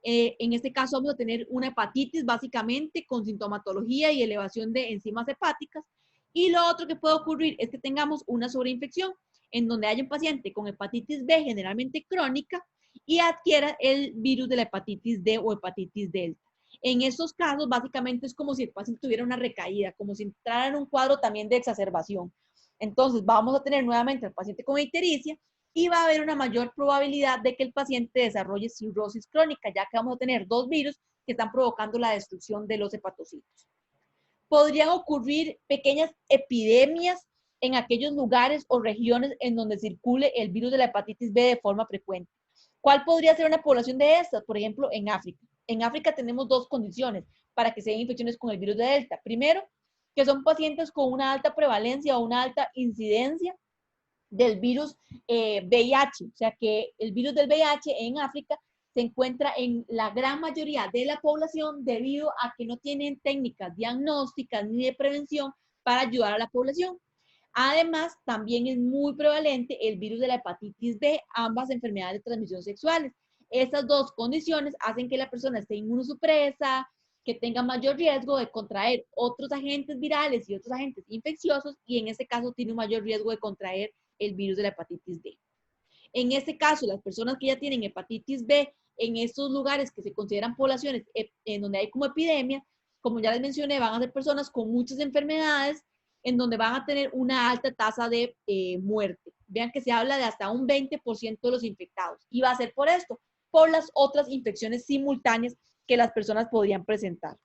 En este caso vamos a tener una hepatitis básicamente con sintomatología y elevación de enzimas hepáticas. Y lo otro que puede ocurrir es que tengamos una sobreinfección, en donde haya un paciente con hepatitis B, generalmente crónica, y adquiera el virus de la hepatitis D o hepatitis delta. En estos casos, básicamente es como si el paciente tuviera una recaída, como si entrara en un cuadro también de exacerbación. Entonces, vamos a tener nuevamente al paciente con ictericia y va a haber una mayor probabilidad de que el paciente desarrolle cirrosis crónica, ya que vamos a tener dos virus que están provocando la destrucción de los hepatocitos. Podrían ocurrir pequeñas epidemias en aquellos lugares o regiones en donde circule el virus de la hepatitis B de forma frecuente. ¿Cuál podría ser una población de estas? Por ejemplo, en África. En África tenemos dos condiciones para que se den infecciones con el virus de Delta. Primero, que son pacientes con una alta prevalencia o una alta incidencia del virus VIH. O sea que el virus del VIH en África se encuentra en la gran mayoría de la población debido a que no tienen técnicas diagnósticas ni de prevención para ayudar a la población. Además, también es muy prevalente el virus de la hepatitis B, ambas enfermedades de transmisión sexuales. Estas dos condiciones hacen que la persona esté inmunosupresa, que tenga mayor riesgo de contraer otros agentes virales y otros agentes infecciosos, y en este caso tiene un mayor riesgo de contraer el virus de la hepatitis B. En este caso, las personas que ya tienen hepatitis B en estos lugares que se consideran poblaciones en donde hay como epidemia, como ya les mencioné, van a ser personas con muchas enfermedades en donde van a tener una alta tasa de muerte. Vean que se habla de hasta un 20% de los infectados. Y va a ser por esto, por las otras infecciones simultáneas que las personas podrían presentar.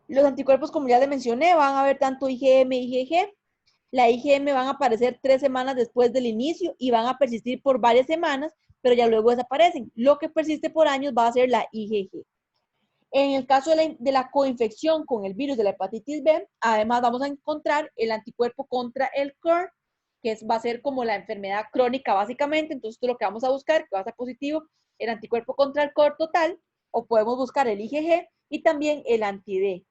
Los anticuerpos, como ya les mencioné, van a haber tanto IgM, IgG. La IgM van a aparecer 3 semanas después del inicio y van a persistir por varias semanas, pero ya luego desaparecen. Lo que persiste por años va a ser la IgG. En el caso de la coinfección con el virus de la hepatitis B, además vamos a encontrar el anticuerpo contra el COR, que va a ser como la enfermedad crónica básicamente. Entonces, esto es lo que vamos a buscar, que va a ser positivo, el anticuerpo contra el COR total, o podemos buscar el IgG y también el anti-D.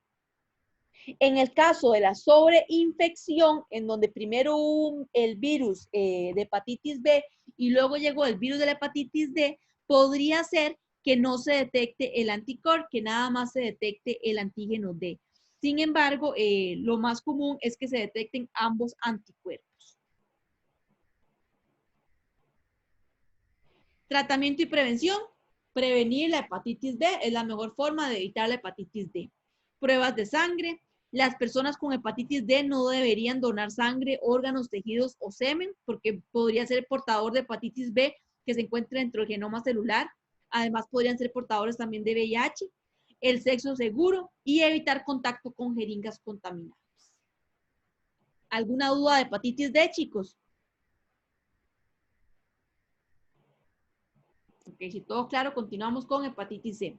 En el caso de la sobreinfección, en donde primero hubo el virus de hepatitis B y luego llegó el virus de la hepatitis D, podría ser que no se detecte el anticuerpo, que nada más se detecte el antígeno D. Sin embargo, lo más común es que se detecten ambos anticuerpos. Tratamiento y prevención. Prevenir la hepatitis B es la mejor forma de evitar la hepatitis D. Pruebas de sangre. Las personas con hepatitis D no deberían donar sangre, órganos, tejidos o semen, porque podría ser portador de hepatitis B que se encuentra dentro del genoma celular. Además, podrían ser portadores también de VIH. El sexo seguro y evitar contacto con jeringas contaminadas. ¿Alguna duda de hepatitis D, chicos? Ok, si todo claro, continuamos con hepatitis C.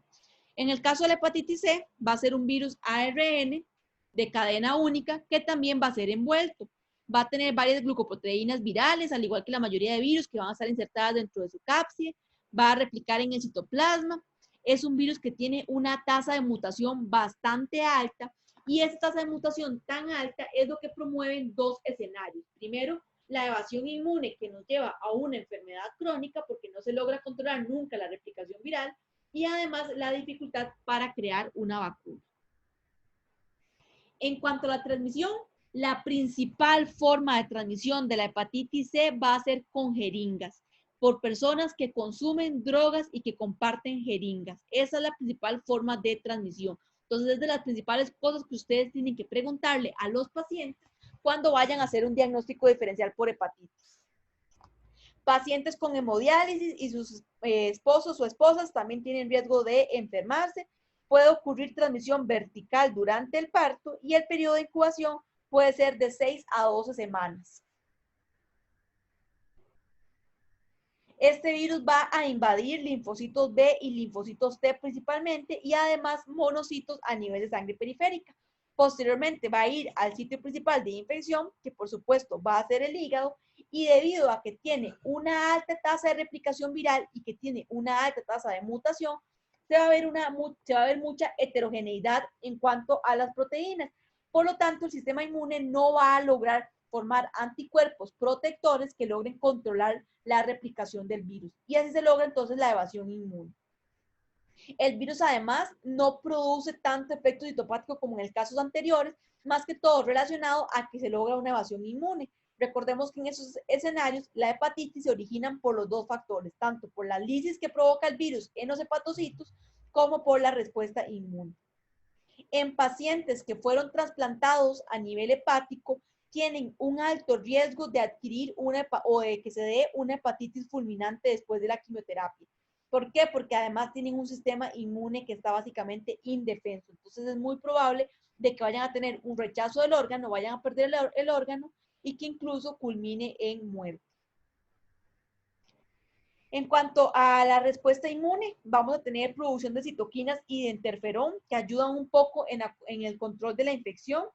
En el caso de la hepatitis C, va a ser un virus ARN de cadena única que también va a ser envuelto. Va a tener varias glucoproteínas virales, al igual que la mayoría de virus que van a estar insertadas dentro de su cápside. Va a replicar en el citoplasma. Es un virus que tiene una tasa de mutación bastante alta y esa tasa de mutación tan alta es lo que promueven dos escenarios. Primero, la evasión inmune que nos lleva a una enfermedad crónica porque no se logra controlar nunca la replicación viral y además la dificultad para crear una vacuna. En cuanto a la transmisión, la principal forma de transmisión de la hepatitis C va a ser con jeringas, por personas que consumen drogas y que comparten jeringas. Esa es la principal forma de transmisión. Entonces, es de las principales cosas que ustedes tienen que preguntarle a los pacientes cuando vayan a hacer un diagnóstico diferencial por hepatitis. Pacientes con hemodiálisis y sus esposos o esposas también tienen riesgo de enfermarse. Puede ocurrir transmisión vertical durante el parto y el periodo de incubación puede ser de 6 a 12 semanas. Este virus va a invadir linfocitos B y linfocitos T principalmente y además monocitos a nivel de sangre periférica. Posteriormente va a ir al sitio principal de infección, que por supuesto va a ser el hígado, y debido a que tiene una alta tasa de replicación viral y que tiene una alta tasa de mutación, se va a ver mucha heterogeneidad en cuanto a las proteínas. Por lo tanto, el sistema inmune no va a lograr formar anticuerpos protectores que logren controlar la replicación del virus. Y así se logra entonces la evasión inmune. El virus además no produce tanto efecto citopático como en el casos anteriores, más que todo relacionado a que se logra una evasión inmune. Recordemos que en esos escenarios la hepatitis se originan por los dos factores, tanto por la lisis que provoca el virus en los hepatocitos como por la respuesta inmune. En pacientes que fueron trasplantados a nivel hepático, tienen un alto riesgo de adquirir o de que se dé una hepatitis fulminante después de la quimioterapia. ¿Por qué? Porque además tienen un sistema inmune que está básicamente indefenso. Entonces es muy probable de que vayan a tener un rechazo del órgano, vayan a perder el órgano y que incluso culmine en muerte. En cuanto a la respuesta inmune, vamos a tener producción de citoquinas y de interferón que ayudan un poco en el control de la infección,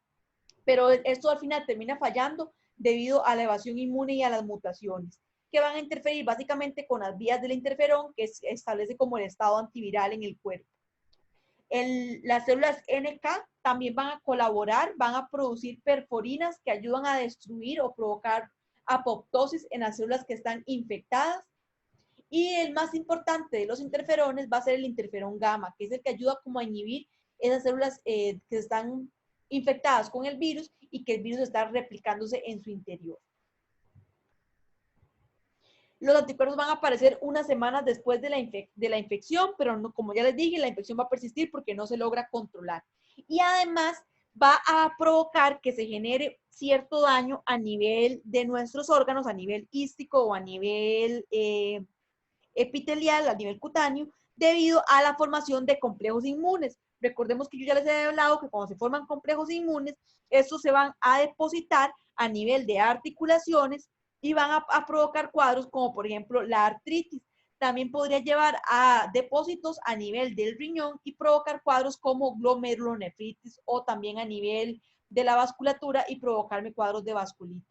pero esto al final termina fallando debido a la evasión inmune y a las mutaciones, que van a interferir básicamente con las vías del interferón, que establece como el estado antiviral en el cuerpo. Las células NK también van a colaborar, van a producir perforinas que ayudan a destruir o provocar apoptosis en las células que están infectadas. Y el más importante de los interferones va a ser el interferón gamma, que es el que ayuda como a inhibir esas células que están infectadas con el virus y que el virus está replicándose en su interior. Los anticuerpos van a aparecer unas semanas después de la infección, pero no, como ya les dije, la infección va a persistir porque no se logra controlar. Y además va a provocar que se genere cierto daño a nivel de nuestros órganos, a nivel hístico o a nivel epitelial, a nivel cutáneo, debido a la formación de complejos inmunes. Recordemos que yo ya les he hablado que cuando se forman complejos inmunes, estos se van a depositar a nivel de articulaciones y van a provocar cuadros como por ejemplo la artritis. También podría llevar a depósitos a nivel del riñón y provocar cuadros como glomerulonefritis o también a nivel de la vasculatura y provocarme cuadros de vasculitis.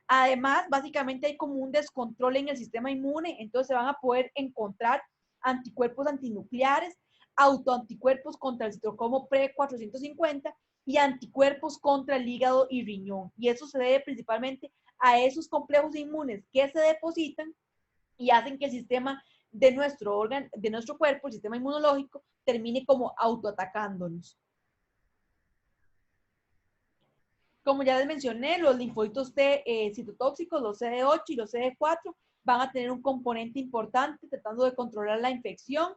Además, básicamente hay como un descontrol en el sistema inmune, entonces se van a poder encontrar anticuerpos antinucleares, autoanticuerpos contra el citocromo pre-450 y anticuerpos contra el hígado y riñón. Y eso se debe principalmente a esos complejos inmunes que se depositan y hacen que el sistema de nuestro órgano, de nuestro cuerpo, el sistema inmunológico, termine como autoatacándonos. Como ya les mencioné, los linfocitos T citotóxicos, los CD8 y los CD4, van a tener un componente importante tratando de controlar la infección.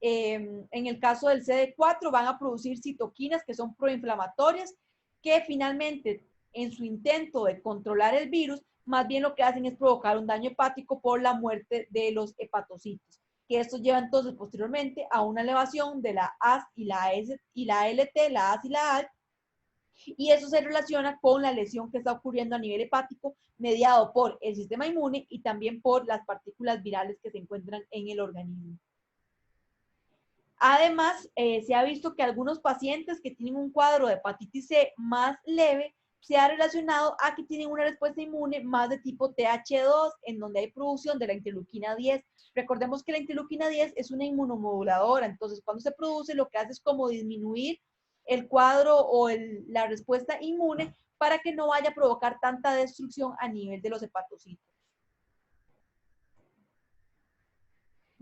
En el caso del CD4 van a producir citoquinas que son proinflamatorias, que finalmente en su intento de controlar el virus, más bien lo que hacen es provocar un daño hepático por la muerte de los hepatocitos, que esto lleva entonces posteriormente a una elevación de la AS y la ALT, la AS y la ALT, y eso se relaciona con la lesión que está ocurriendo a nivel hepático, mediado por el sistema inmune y también por las partículas virales que se encuentran en el organismo. Además, se ha visto que algunos pacientes que tienen un cuadro de hepatitis C más leve se ha relacionado a que tienen una respuesta inmune más de tipo TH2, en donde hay producción de la interleuquina 10. Recordemos que la interleuquina 10 es una inmunomoduladora, entonces cuando se produce lo que hace es como disminuir el cuadro o la respuesta inmune para que no vaya a provocar tanta destrucción a nivel de los hepatocitos.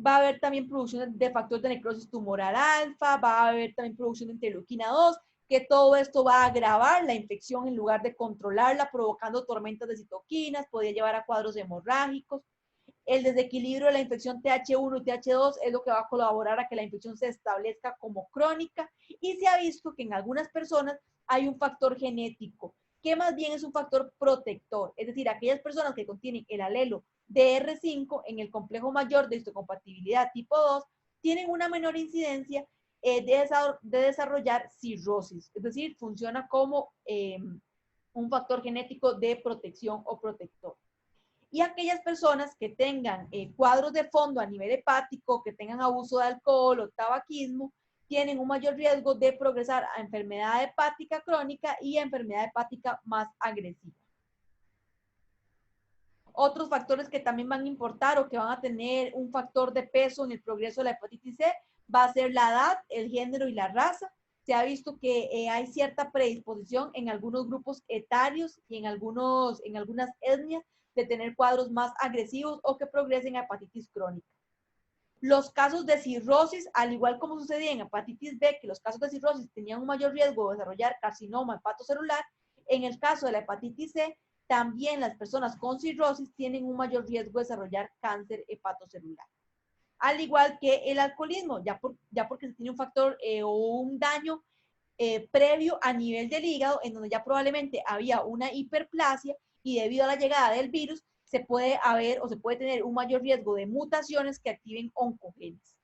Va a haber también producción de factores de necrosis tumoral alfa, va a haber también producción de interleuquina 2, que todo esto va a agravar la infección en lugar de controlarla, provocando tormentas de citoquinas, podría llevar a cuadros hemorrágicos. El desequilibrio de la infección TH1 y TH2 es lo que va a colaborar a que la infección se establezca como crónica, y se ha visto que en algunas personas hay un factor genético, que más bien es un factor protector, es decir, aquellas personas que contienen el alelo DR5 en el complejo mayor de histocompatibilidad tipo 2 tienen una menor incidencia de desarrollar cirrosis, es decir, funciona como un factor genético de protección o protector. Y aquellas personas que tengan cuadros de fondo a nivel hepático, que tengan abuso de alcohol o tabaquismo, tienen un mayor riesgo de progresar a enfermedad hepática crónica y a enfermedad hepática más agresiva. Otros factores que también van a importar o que van a tener un factor de peso en el progreso de la hepatitis C va a ser la edad, el género y la raza. Se ha visto que hay cierta predisposición en algunos grupos etarios y en algunas etnias de tener cuadros más agresivos o que progresen a hepatitis crónica. Los casos de cirrosis, al igual como sucedía en hepatitis B, que los casos de cirrosis tenían un mayor riesgo de desarrollar carcinoma hepatocelular, en el caso de la hepatitis C, también las personas con cirrosis tienen un mayor riesgo de desarrollar cáncer hepatocelular. Al igual que el alcoholismo, ya porque se tiene un factor o un daño previo a nivel del hígado, en donde ya probablemente había una hiperplasia y debido a la llegada del virus, se puede tener un mayor riesgo de mutaciones que activen oncogenes.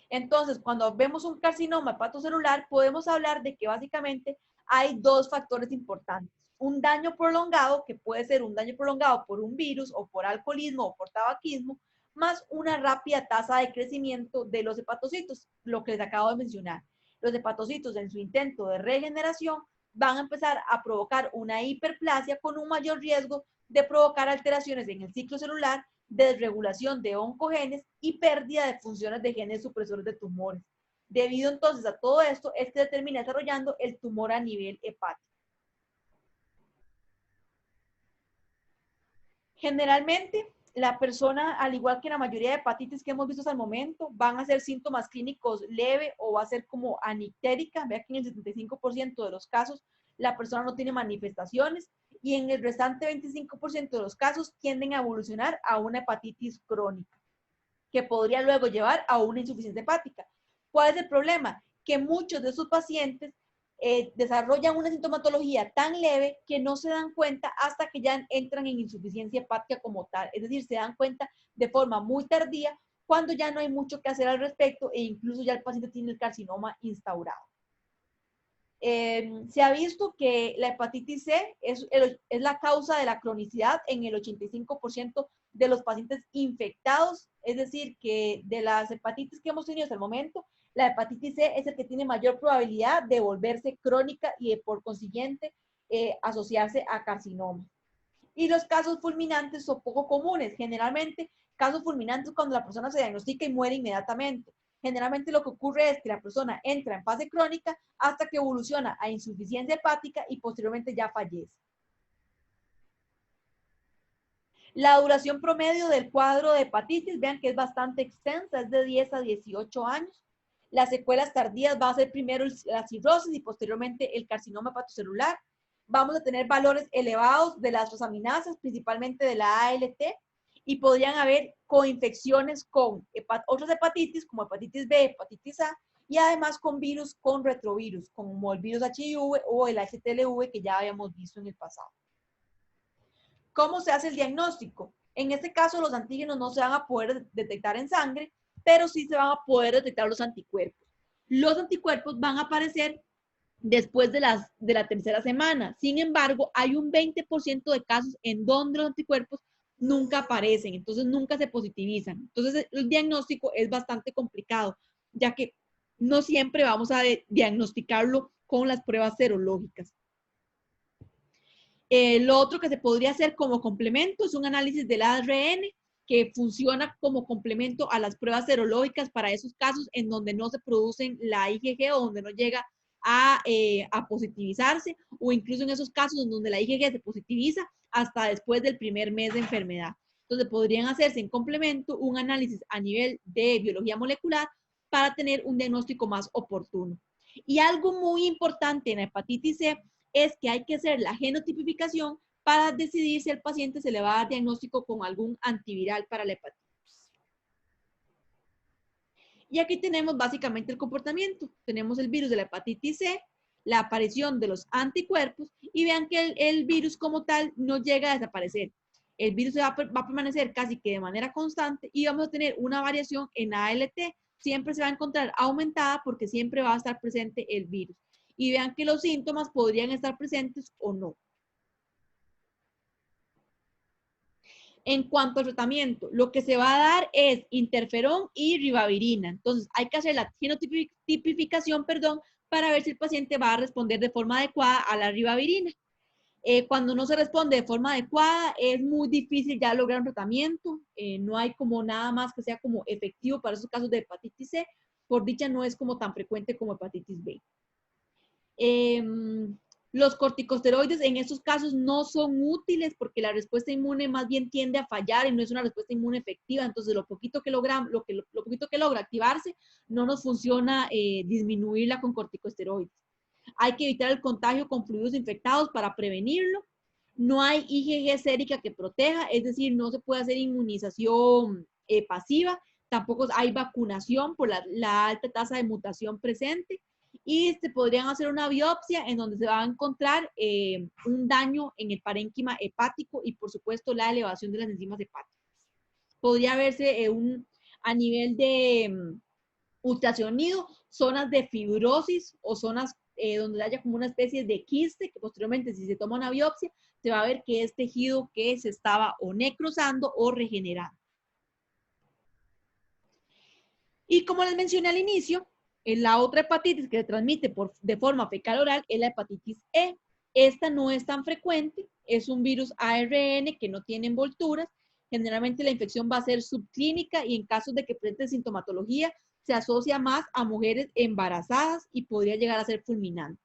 Entonces, cuando vemos un carcinoma hepatocelular, podemos hablar de que básicamente hay dos factores importantes. Un daño prolongado, que puede ser un daño prolongado por un virus o por alcoholismo o por tabaquismo, más una rápida tasa de crecimiento de los hepatocitos, lo que les acabo de mencionar. Los hepatocitos en su intento de regeneración van a empezar a provocar una hiperplasia con un mayor riesgo de provocar alteraciones en el ciclo celular, desregulación de oncogenes y pérdida de funciones de genes supresores de tumores. Debido entonces a todo esto, es que se termina desarrollando el tumor a nivel hepático. Generalmente, la persona, al igual que la mayoría de hepatitis que hemos visto hasta el momento, van a ser síntomas clínicos leve o va a ser como anictérica. Vea que en el 75% de los casos la persona no tiene manifestaciones y en el restante 25% de los casos tienden a evolucionar a una hepatitis crónica, que podría luego llevar a una insuficiencia hepática. ¿Cuál es el problema? Que muchos de esos pacientes desarrollan una sintomatología tan leve que no se dan cuenta hasta que ya entran en insuficiencia hepática como tal. Es decir, se dan cuenta de forma muy tardía cuando ya no hay mucho que hacer al respecto e incluso ya el paciente tiene el carcinoma instaurado. Se ha visto que la hepatitis C es la causa de la cronicidad en el 85% de los pacientes infectados, es decir, que de las hepatitis que hemos tenido hasta el momento, la hepatitis C es el que tiene mayor probabilidad de volverse crónica y por consiguiente asociarse a carcinoma. Y los casos fulminantes son poco comunes. Generalmente, casos fulminantes cuando la persona se diagnostica y muere inmediatamente. Generalmente lo que ocurre es que la persona entra en fase crónica hasta que evoluciona a insuficiencia hepática y posteriormente ya fallece. La duración promedio del cuadro de hepatitis, vean que es bastante extensa, es de 10 a 18 años. Las secuelas tardías va a ser primero la cirrosis y posteriormente el carcinoma hepatocelular. Vamos a tener valores elevados de las transaminasas, principalmente de la ALT, y podrían haber coinfecciones con otras hepatitis, como hepatitis B, hepatitis A, y además con virus, con retrovirus, como el virus HIV o el HTLV que ya habíamos visto en el pasado. ¿Cómo se hace el diagnóstico? En este caso, los antígenos no se van a poder detectar en sangre, pero sí se van a poder detectar los anticuerpos. Los anticuerpos van a aparecer después de la tercera semana. Sin embargo, hay un 20% de casos en donde los anticuerpos nunca aparecen, entonces nunca se positivizan. Entonces, el diagnóstico es bastante complicado, ya que no siempre vamos a diagnosticarlo con las pruebas serológicas. Lo otro que se podría hacer como complemento es un análisis del ARN que funciona como complemento a las pruebas serológicas para esos casos en donde no se producen la IgG o donde no llega a positivizarse, o incluso en esos casos en donde la IgG se positiviza hasta después del primer mes de enfermedad. Entonces podrían hacerse en complemento un análisis a nivel de biología molecular para tener un diagnóstico más oportuno. Y algo muy importante en la hepatitis C es que hay que hacer la genotipificación para decidir si al paciente se le va a dar diagnóstico con algún antiviral para la hepatitis. Y aquí tenemos básicamente el comportamiento. Tenemos el virus de la hepatitis C, la aparición de los anticuerpos, y vean que el virus como tal no llega a desaparecer. El virus va a permanecer casi que de manera constante y vamos a tener una variación en ALT. Siempre se va a encontrar aumentada porque siempre va a estar presente el virus. Y vean que los síntomas podrían estar presentes o no. En cuanto al tratamiento, lo que se va a dar es interferón y ribavirina. Entonces, hay que hacer la genotipificación, para ver si el paciente va a responder de forma adecuada a la ribavirina. Cuando no se responde de forma adecuada, es muy difícil ya lograr un tratamiento. No hay como nada más que sea como efectivo para esos casos de hepatitis C. Por dicha, no es como tan frecuente como hepatitis B. Los corticosteroides en estos casos no son útiles porque la respuesta inmune más bien tiende a fallar y no es una respuesta inmune efectiva. Entonces, lo poquito que logra activarse, no nos funciona disminuirla con corticosteroides. Hay que evitar el contagio con fluidos infectados para prevenirlo. No hay IgG sérica que proteja, es decir, no se puede hacer inmunización pasiva. Tampoco hay vacunación por la alta tasa de mutación presente. Y se podrían hacer una biopsia en donde se va a encontrar un daño en el parénquima hepático y, por supuesto, la elevación de las enzimas hepáticas. Podría verse a nivel de ultrasonido, zonas de fibrosis o zonas donde haya como una especie de quiste, que posteriormente, si se toma una biopsia, se va a ver que es tejido que se estaba o necrosando o regenerando. Y como les mencioné al inicio, la otra hepatitis que se transmite de forma fecal oral es la hepatitis E. Esta no es tan frecuente, es un virus ARN que no tiene envolturas. Generalmente la infección va a ser subclínica y en casos de que presente sintomatología se asocia más a mujeres embarazadas y podría llegar a ser fulminante.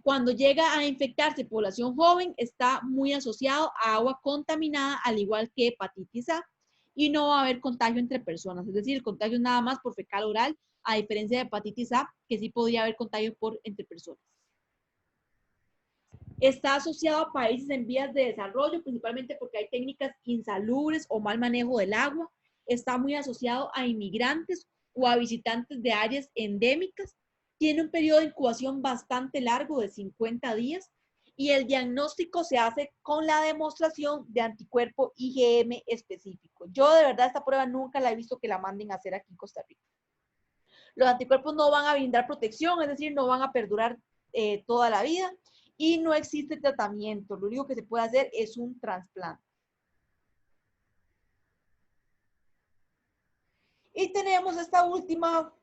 Cuando llega a infectarse población joven, está muy asociado a agua contaminada, al igual que hepatitis A, y no va a haber contagio entre personas, es decir, el contagio es nada más por fecal oral, a diferencia de hepatitis A, que sí podría haber contagio entre personas. Está asociado a países en vías de desarrollo, principalmente porque hay técnicas insalubres o mal manejo del agua. Está muy asociado a inmigrantes o a visitantes de áreas endémicas. Tiene un periodo de incubación bastante largo de 50 días y el diagnóstico se hace con la demostración de anticuerpo IgM específico. Yo de verdad esta prueba nunca la he visto que la manden a hacer aquí en Costa Rica. Los anticuerpos no van a brindar protección, es decir, no van a perdurar toda la vida y no existe tratamiento. Lo único que se puede hacer es un trasplante. Y tenemos esta última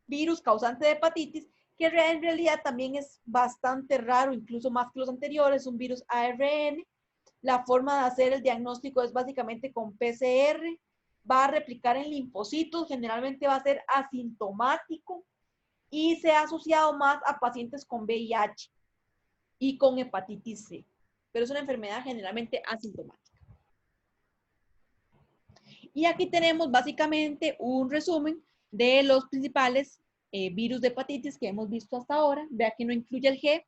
virus causante de hepatitis, que en realidad también es bastante raro, incluso más que los anteriores, un virus ARN. La forma de hacer el diagnóstico es básicamente con PCR, va a replicar en linfocitos, generalmente va a ser asintomático y se ha asociado más a pacientes con VIH y con hepatitis C, pero es una enfermedad generalmente asintomática. Y aquí tenemos básicamente un resumen de los principales virus de hepatitis que hemos visto hasta ahora. Vea que no incluye el G,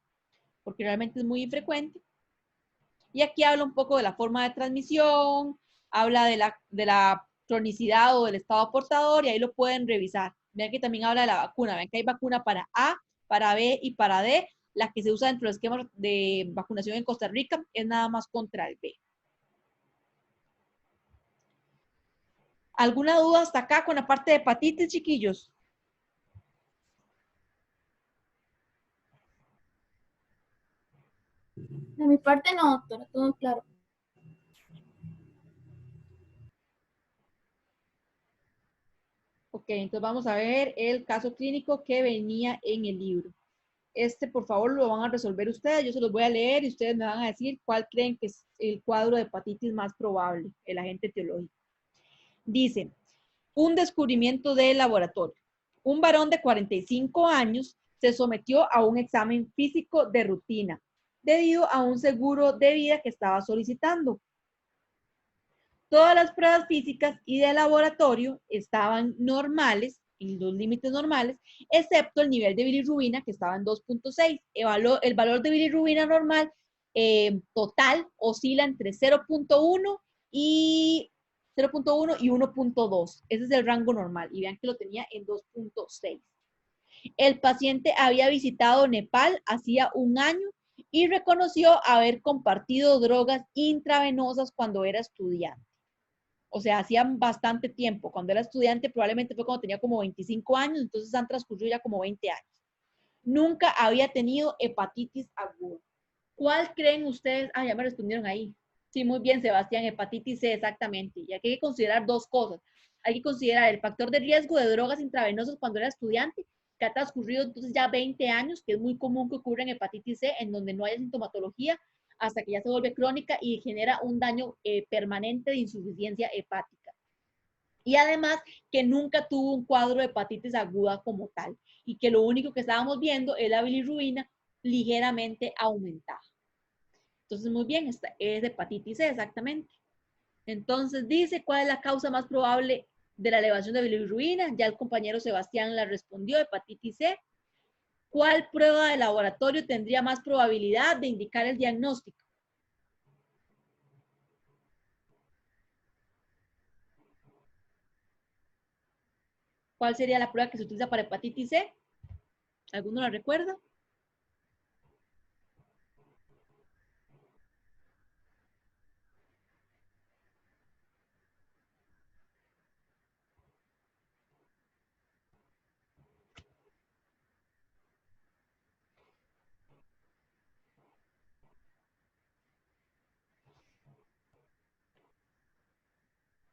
porque realmente es muy infrecuente. Y aquí habla un poco de la forma de transmisión, habla de la cronicidad o del estado portador, y ahí lo pueden revisar. Vean que también habla de la vacuna. Vean que hay vacuna para A, para B y para D. La que se usa dentro del esquema de vacunación en Costa Rica es nada más contra el B. ¿Alguna duda hasta acá con la parte de hepatitis, chiquillos? De mi parte no, doctora, todo claro. Ok, entonces vamos a ver el caso clínico que venía en el libro. Este, por favor, lo van a resolver ustedes. Yo se los voy a leer y ustedes me van a decir cuál creen que es el cuadro de hepatitis más probable, el agente etiológico. Dice, un descubrimiento de laboratorio. Un varón de 45 años se sometió a un examen físico de rutina debido a un seguro de vida que estaba solicitando. Todas las pruebas físicas y de laboratorio estaban normales, en los límites normales, excepto el nivel de bilirrubina que estaba en 2.6. El valor de bilirrubina normal total oscila entre 0.1 y 1.2. Ese es el rango normal. Y vean que lo tenía en 2.6. El paciente había visitado Nepal hacía un año y reconoció haber compartido drogas intravenosas cuando era estudiante. O sea, hacía bastante tiempo. Cuando era estudiante probablemente fue cuando tenía como 25 años, entonces han transcurrido ya como 20 años. Nunca había tenido hepatitis aguda. ¿Cuál creen ustedes? Ah, ya me respondieron ahí. Sí, muy bien, Sebastián, hepatitis C, exactamente. Y aquí hay que considerar dos cosas. Hay que considerar el factor de riesgo de drogas intravenosas cuando era estudiante, que ha transcurrido entonces ya 20 años, que es muy común que ocurra en hepatitis C, en donde no hay sintomatología, hasta que ya se vuelve crónica y genera un daño permanente de insuficiencia hepática. Y además que nunca tuvo un cuadro de hepatitis aguda como tal, y que lo único que estábamos viendo es la bilirrubina ligeramente aumentada. Entonces, muy bien, esta es hepatitis C, exactamente. Entonces, dice, ¿cuál es la causa más probable de la elevación de bilirrubina? Ya el compañero Sebastián la respondió, hepatitis C. ¿Cuál prueba de laboratorio tendría más probabilidad de indicar el diagnóstico? ¿Cuál sería la prueba que se utiliza para hepatitis C? ¿Alguno la recuerda?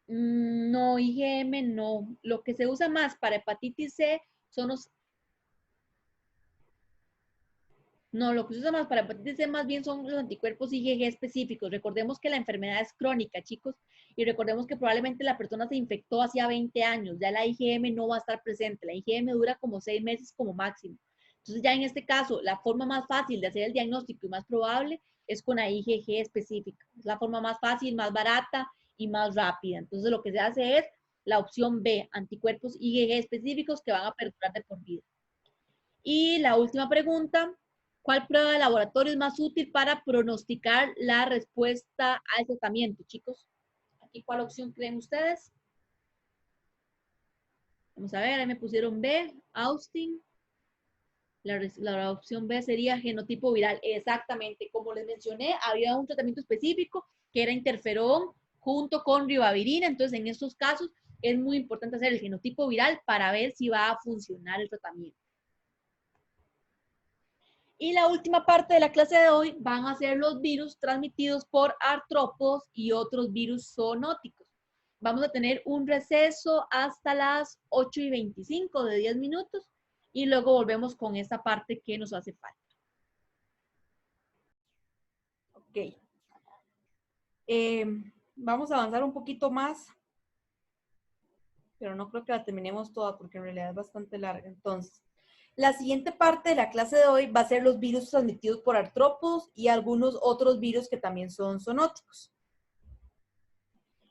No, IgM no. Lo que se usa más para hepatitis C son los... No, lo que se usa más para hepatitis C más bien son los anticuerpos IgG específicos. Recordemos que la enfermedad es crónica, chicos, y recordemos que probablemente la persona se infectó hacía 20 años. Ya la IgM no va a estar presente. La IgM dura como 6 meses como máximo. Entonces ya en este caso, la forma más fácil de hacer el diagnóstico y más probable es con la IgG específica. Es la forma más fácil, más barata y más rápida. Entonces lo que se hace es la opción B, anticuerpos IgG específicos que van a perdurar de por vida. Y la última pregunta, ¿cuál prueba de laboratorio es más útil para pronosticar la respuesta al tratamiento, chicos? ¿Aquí cuál opción creen ustedes? Vamos a ver, ahí me pusieron B, Austin. La opción B sería genotipo viral. Exactamente, como les mencioné, había un tratamiento específico que era interferón junto con ribavirina. Entonces, en estos casos, es muy importante hacer el genotipo viral para ver si va a funcionar el tratamiento. Y la última parte de la clase de hoy van a ser los virus transmitidos por artrópodos y otros virus zoonóticos. Vamos a tener un receso hasta las 8:25 de 10 minutos y luego volvemos con esta parte que nos hace falta. Ok. Vamos a avanzar un poquito más, pero no creo que la terminemos toda porque en realidad es bastante larga. Entonces, la siguiente parte de la clase de hoy va a ser los virus transmitidos por artrópodos y algunos otros virus que también son zoonóticos.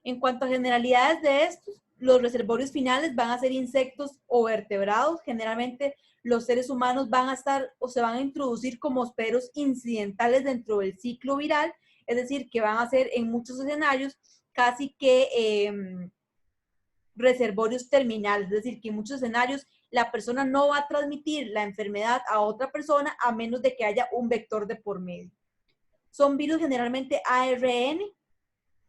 En cuanto a generalidades de estos, los reservorios finales van a ser insectos o vertebrados. Generalmente los seres humanos van a estar o se van a introducir como hospederos incidentales dentro del ciclo viral, es decir, que van a ser en muchos escenarios casi que reservorios terminales, es decir, que en muchos escenarios la persona no va a transmitir la enfermedad a otra persona a menos de que haya un vector de por medio. Son virus generalmente ARN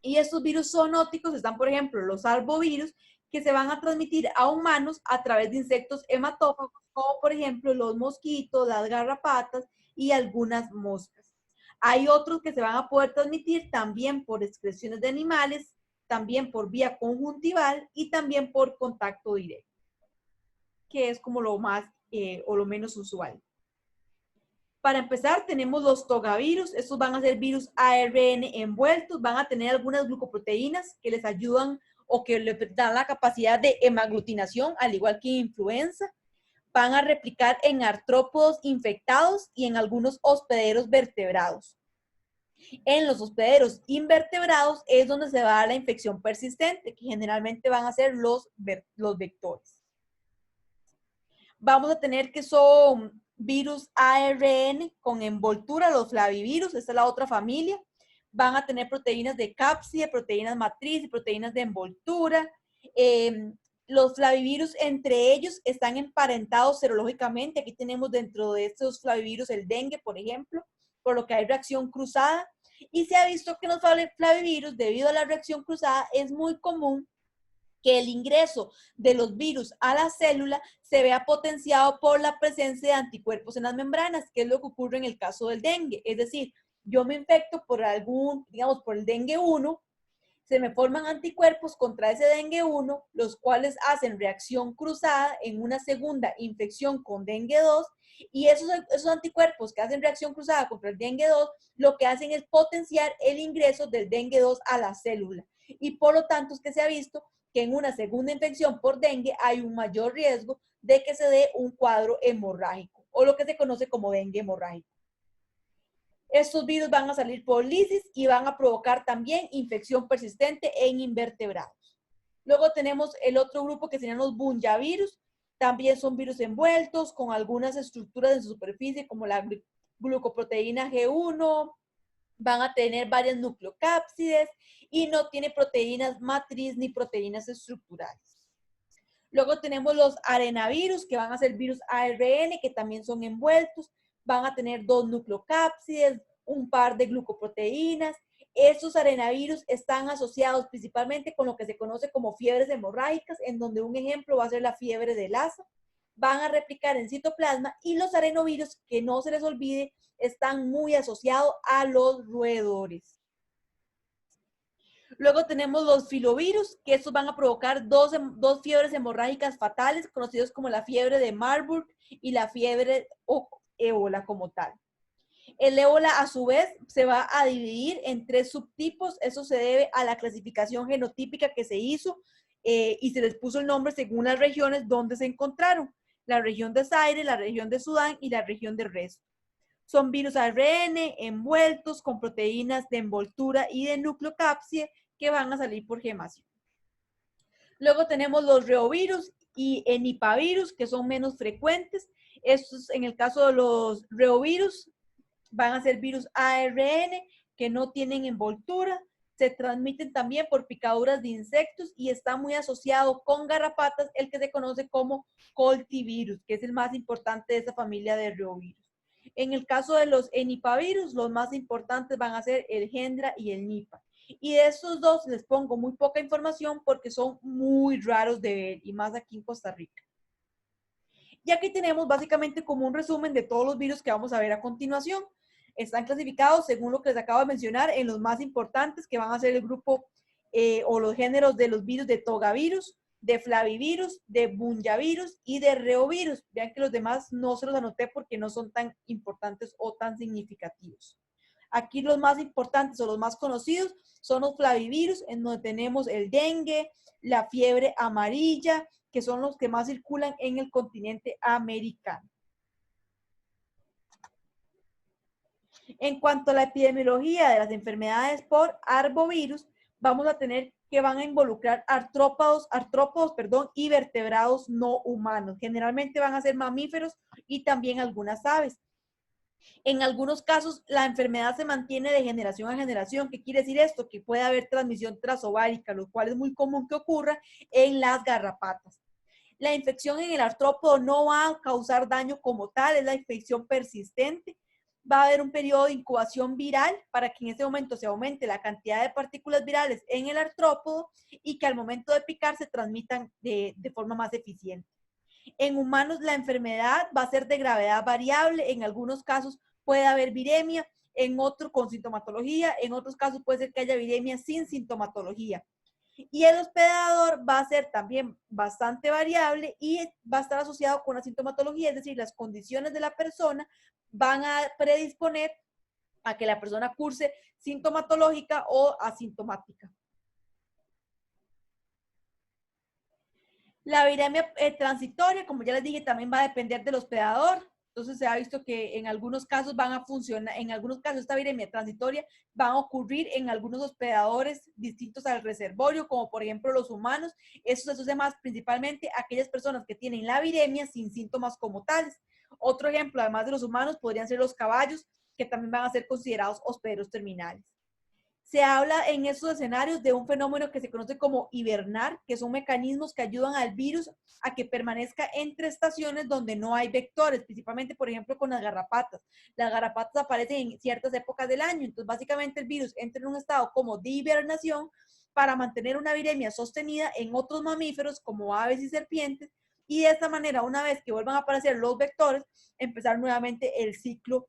y estos virus zoonóticos están, por ejemplo, los arbovirus que se van a transmitir a humanos a través de insectos hematófagos, como por ejemplo los mosquitos, las garrapatas y algunas moscas. Hay otros que se van a poder transmitir también por excreciones de animales, también por vía conjuntival y también por contacto directo, que es como lo más o lo menos usual. Para empezar, tenemos los togavirus. Estos van a ser virus ARN envueltos, van a tener algunas glucoproteínas que les ayudan o que les dan la capacidad de hemaglutinación, al igual que influenza. Van a replicar en artrópodos infectados y en algunos hospederos vertebrados. En los hospederos invertebrados es donde se va a dar la infección persistente, que generalmente van a ser los vectores. Vamos a tener que son virus ARN con envoltura, los flavivirus, esta es la otra familia. Van a tener proteínas de cápside, proteínas matriz y proteínas de envoltura. Los flavivirus entre ellos están emparentados serológicamente. Aquí tenemos dentro de estos flavivirus el dengue, por ejemplo, por lo que hay reacción cruzada. Y se ha visto que en los flavivirus, debido a la reacción cruzada, es muy común que el ingreso de los virus a la célula se vea potenciado por la presencia de anticuerpos en las membranas, que es lo que ocurre en el caso del dengue. Es decir, yo me infecto por digamos, por el dengue 1, se me forman anticuerpos contra ese dengue 1, los cuales hacen reacción cruzada en una segunda infección con dengue 2, y esos anticuerpos que hacen reacción cruzada contra el dengue 2, lo que hacen es potenciar el ingreso del dengue 2 a la célula. Y por lo tanto es que se ha visto que en una segunda infección por dengue hay un mayor riesgo de que se dé un cuadro hemorrágico, o lo que se conoce como dengue hemorrágico. Estos virus van a salir por lisis y van a provocar también infección persistente en invertebrados. Luego tenemos el otro grupo que serían los bunyavirus. También son virus envueltos con algunas estructuras en su superficie como la glucoproteína G1. Van a tener varias nucleocápsides y no tiene proteínas matriz ni proteínas estructurales. Luego tenemos los arenavirus, que van a ser virus ARN, que también son envueltos. Van a tener 2 nucleocápsides, un par de glucoproteínas. Estos arenavirus están asociados principalmente con lo que se conoce como fiebres hemorrágicas, en donde un ejemplo va a ser la fiebre de Lassa. Van a replicar en citoplasma y los arenovirus, que no se les olvide, están muy asociados a los roedores. Luego tenemos los filovirus, que estos van a provocar dos fiebres hemorrágicas fatales, conocidos como la fiebre de Marburg y la fiebre o ébola como tal. El ébola, a su vez, se va a dividir en 3 subtipos. Eso se debe a la clasificación genotípica que se hizo y se les puso el nombre según las regiones donde se encontraron. La región de Zaire, la región de Sudán y la región de Resto. Son virus ARN envueltos con proteínas de envoltura y de nucleocápside que van a salir por gemación. Luego tenemos los reovirus y enipavirus, que son menos frecuentes. Estos, en el caso de los reovirus, van a ser virus ARN que no tienen envoltura. Se transmiten también por picaduras de insectos y está muy asociado con garrapatas, el que se conoce como coltivirus, que es el más importante de esta familia de reovirus. En el caso de los enipavirus, los más importantes van a ser el hendra y el nipa. Y de estos dos les pongo muy poca información porque son muy raros de ver, y más aquí en Costa Rica. Y aquí tenemos básicamente como un resumen de todos los virus que vamos a ver a continuación. Están clasificados según lo que les acabo de mencionar en los más importantes, que van a ser el grupo o los géneros de los virus de togavirus, de flavivirus, de bunyavirus y de reovirus. Vean que los demás no se los anoté porque no son tan importantes o tan significativos. Aquí los más importantes o los más conocidos son los flavivirus, en donde tenemos el dengue, la fiebre amarilla, que son los que más circulan en el continente americano. En cuanto a la epidemiología de las enfermedades por arbovirus, vamos a tener que van a involucrar artrópodos, y vertebrados no humanos. Generalmente van a ser mamíferos y también algunas aves. En algunos casos, la enfermedad se mantiene de generación a generación. ¿Qué quiere decir esto? Que puede haber transmisión transovárica, lo cual es muy común que ocurra en las garrapatas. La infección en el artrópodo no va a causar daño como tal, es la infección persistente. Va a haber un periodo de incubación viral para que en ese momento se aumente la cantidad de partículas virales en el artrópodo y que al momento de picar se transmitan de forma más eficiente. En humanos la enfermedad va a ser de gravedad variable, en algunos casos puede haber viremia, en otros con sintomatología, en otros casos puede ser que haya viremia sin sintomatología. Y el hospedador va a ser también bastante variable y va a estar asociado con la sintomatología, es decir, las condiciones de la persona van a predisponer a que la persona curse sintomatológica o asintomática. La viremia transitoria, como ya les dije, también va a depender del hospedador. Entonces se ha visto que en algunos casos van a funcionar, en algunos casos esta viremia transitoria va a ocurrir en algunos hospedadores distintos al reservorio, como por ejemplo los humanos. Eso se asocia más principalmente a aquellas personas que tienen la viremia sin síntomas como tales. Otro ejemplo, además de los humanos, podrían ser los caballos, que también van a ser considerados hospederos terminales. Se habla en estos escenarios de un fenómeno que se conoce como hibernar, que son mecanismos que ayudan al virus a que permanezca entre estaciones donde no hay vectores, principalmente, por ejemplo, con las garrapatas. Las garrapatas aparecen en ciertas épocas del año, entonces básicamente el virus entra en un estado como de hibernación para mantener una viremia sostenida en otros mamíferos como aves y serpientes, y de esta manera, una vez que vuelvan a aparecer los vectores, empezar nuevamente el ciclo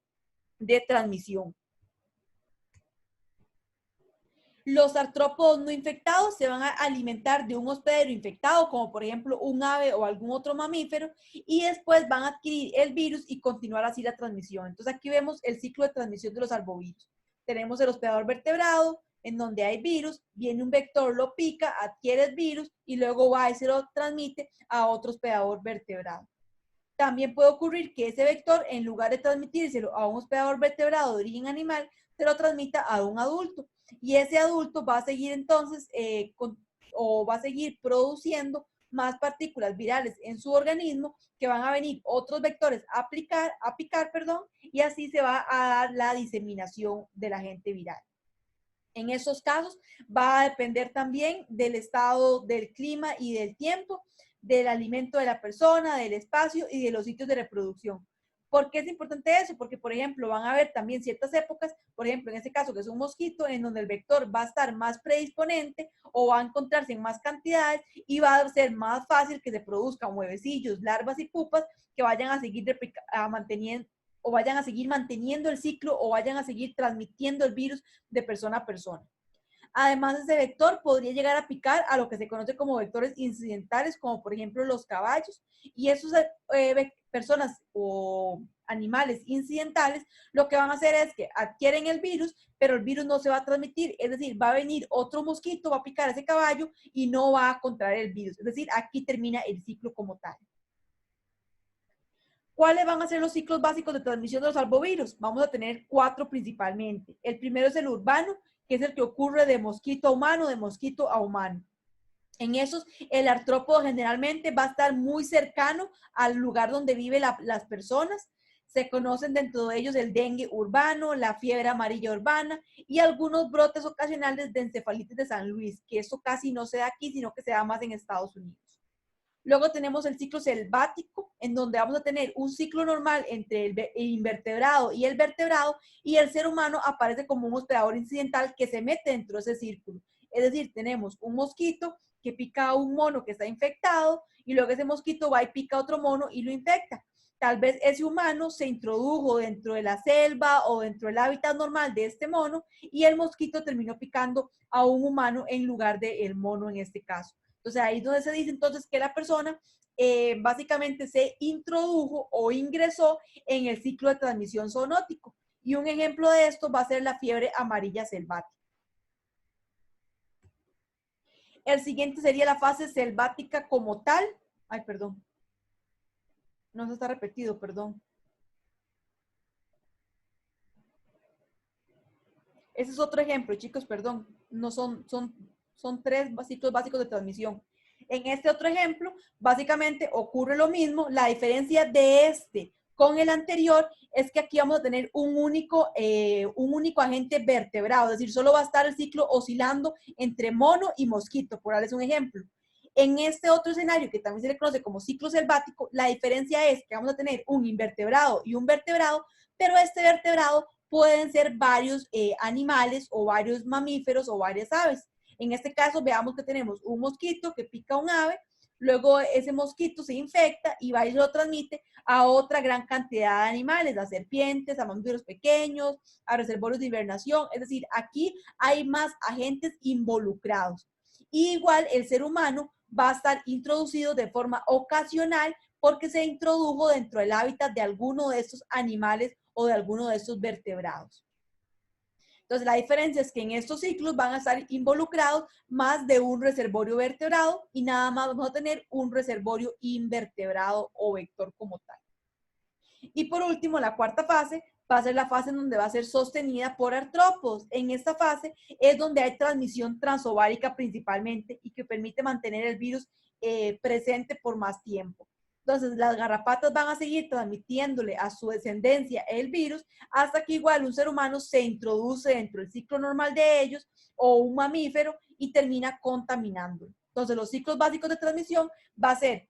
de transmisión. Los artrópodos no infectados se van a alimentar de un hospedero infectado, como por ejemplo un ave o algún otro mamífero, y después van a adquirir el virus y continuar así la transmisión. Entonces aquí vemos el ciclo de transmisión de los arbovirus. Tenemos el hospedador vertebrado, en donde hay virus, viene un vector, lo pica, adquiere el virus y luego va y se lo transmite a otro hospedador vertebrado. También puede ocurrir que ese vector, en lugar de transmitírselo a un hospedador vertebrado de origen animal, se lo transmita a un adulto. Y ese adulto va a seguir entonces va a seguir produciendo más partículas virales en su organismo, que van a venir otros vectores a picar, y así se va a dar la diseminación del agente viral. En esos casos va a depender también del estado del clima y del tiempo, del alimento de la persona, del espacio y de los sitios de reproducción. ¿Por qué es importante eso? Porque, por ejemplo, van a haber también ciertas épocas, por ejemplo, en este caso que es un mosquito, en donde el vector va a estar más predisponente o va a encontrarse en más cantidades y va a ser más fácil que se produzcan huevecillos, larvas y pupas que vayan a seguir manteniendo el ciclo o vayan a seguir transmitiendo el virus de persona a persona. Además, ese vector podría llegar a picar a lo que se conoce como vectores incidentales, como por ejemplo los caballos, y esos personas o animales incidentales lo que van a hacer es que adquieren el virus, pero el virus no se va a transmitir, es decir, va a venir otro mosquito, va a picar a ese caballo y no va a contraer el virus, es decir, aquí termina el ciclo como tal. ¿Cuáles van a ser los ciclos básicos de transmisión de los arbovirus? Vamos a tener 4 principalmente. El primero es el urbano, que es el que ocurre de mosquito a humano, de mosquito a humano. En esos, el artrópodo generalmente va a estar muy cercano al lugar donde viven las personas. Se conocen dentro de ellos el dengue urbano, la fiebre amarilla urbana y algunos brotes ocasionales de encefalitis de San Luis, que eso casi no se da aquí, sino que se da más en Estados Unidos. Luego tenemos el ciclo selvático, en donde vamos a tener un ciclo normal entre el invertebrado y el vertebrado, y el ser humano aparece como un hospedador incidental que se mete dentro de ese círculo. Es decir, tenemos un mosquito que pica a un mono que está infectado, y luego ese mosquito va y pica a otro mono y lo infecta. Tal vez ese humano se introdujo dentro de la selva o dentro del hábitat normal de este mono, y el mosquito terminó picando a un humano en lugar del mono en este caso. Entonces ahí es donde se dice entonces que la persona básicamente se introdujo o ingresó en el ciclo de transmisión zoonótico. Y un ejemplo de esto va a ser la fiebre amarilla selvática. El siguiente sería la fase selvática como tal. Ay, perdón. No, se está repetido, perdón. Ese es otro ejemplo, chicos, perdón. No son 3 ciclos básicos de transmisión. En este otro ejemplo, básicamente ocurre lo mismo. La diferencia de este con el anterior es que aquí vamos a tener un único agente vertebrado, es decir, solo va a estar el ciclo oscilando entre mono y mosquito, por darles un ejemplo. En este otro escenario, que también se le conoce como ciclo selvático, la diferencia es que vamos a tener un invertebrado y un vertebrado, pero este vertebrado pueden ser varios animales o varios mamíferos o varias aves. En este caso, veamos que tenemos un mosquito que pica a un ave, luego ese mosquito se infecta y va y lo transmite a otra gran cantidad de animales, a serpientes, a mamíferos pequeños, a reservorios de hibernación. Es decir, aquí hay más agentes involucrados. Y igual el ser humano va a estar introducido de forma ocasional porque se introdujo dentro del hábitat de alguno de estos animales o de alguno de estos vertebrados. Entonces, la diferencia es que en estos ciclos van a estar involucrados más de un reservorio vertebrado y nada más vamos a tener un reservorio invertebrado o vector como tal. Y por último, la cuarta fase va a ser la fase en donde va a ser sostenida por artrópodos. En esta fase es donde hay transmisión transovárica principalmente y que permite mantener el virus presente por más tiempo. Entonces, las garrapatas van a seguir transmitiéndole a su descendencia el virus hasta que igual un ser humano se introduce dentro del ciclo normal de ellos o un mamífero y termina contaminándolo. Entonces, los ciclos básicos de transmisión va a ser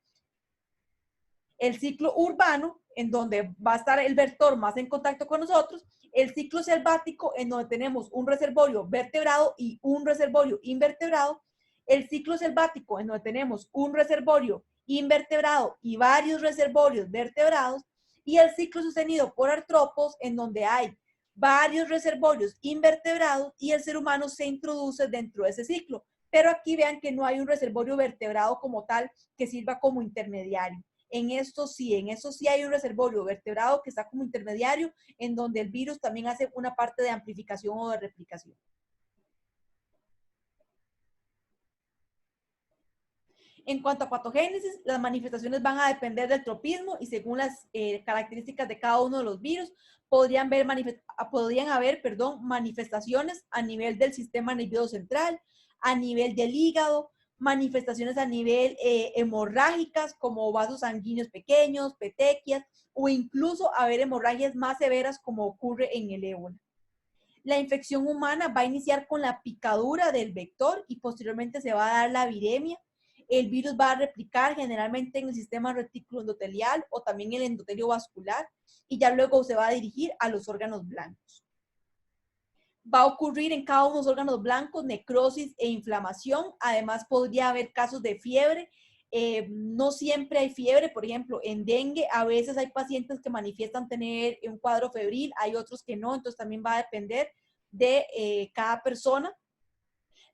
el ciclo urbano, en donde va a estar el vector más en contacto con nosotros, el ciclo selvático, en donde tenemos un reservorio vertebrado y un reservorio invertebrado, el ciclo selvático, en donde tenemos un reservorio invertebrado y varios reservorios vertebrados, y el ciclo sostenido por artrópodos, en donde hay varios reservorios invertebrados y el ser humano se introduce dentro de ese ciclo. Pero aquí vean que no hay un reservorio vertebrado como tal que sirva como intermediario. En esto sí hay un reservorio vertebrado que está como intermediario, en donde el virus también hace una parte de amplificación o de replicación. En cuanto a patogénesis, las manifestaciones van a depender del tropismo y según las características de cada uno de los virus, podrían haber manifestaciones a nivel del sistema nervioso central, a nivel del hígado, manifestaciones a nivel hemorrágicas como vasos sanguíneos pequeños, petequias, o incluso haber hemorragias más severas como ocurre en el ébola. La infección humana va a iniciar con la picadura del vector y posteriormente se va a dar la viremia. El virus va a replicar generalmente en el sistema retículo endotelial o también el endotelio vascular y ya luego se va a dirigir a los órganos blancos. Va a ocurrir en cada uno de los órganos blancos necrosis e inflamación. Además, podría haber casos de fiebre. No siempre hay fiebre. Por ejemplo, en dengue a veces hay pacientes que manifiestan tener un cuadro febril, hay otros que no. Entonces, también va a depender de cada persona.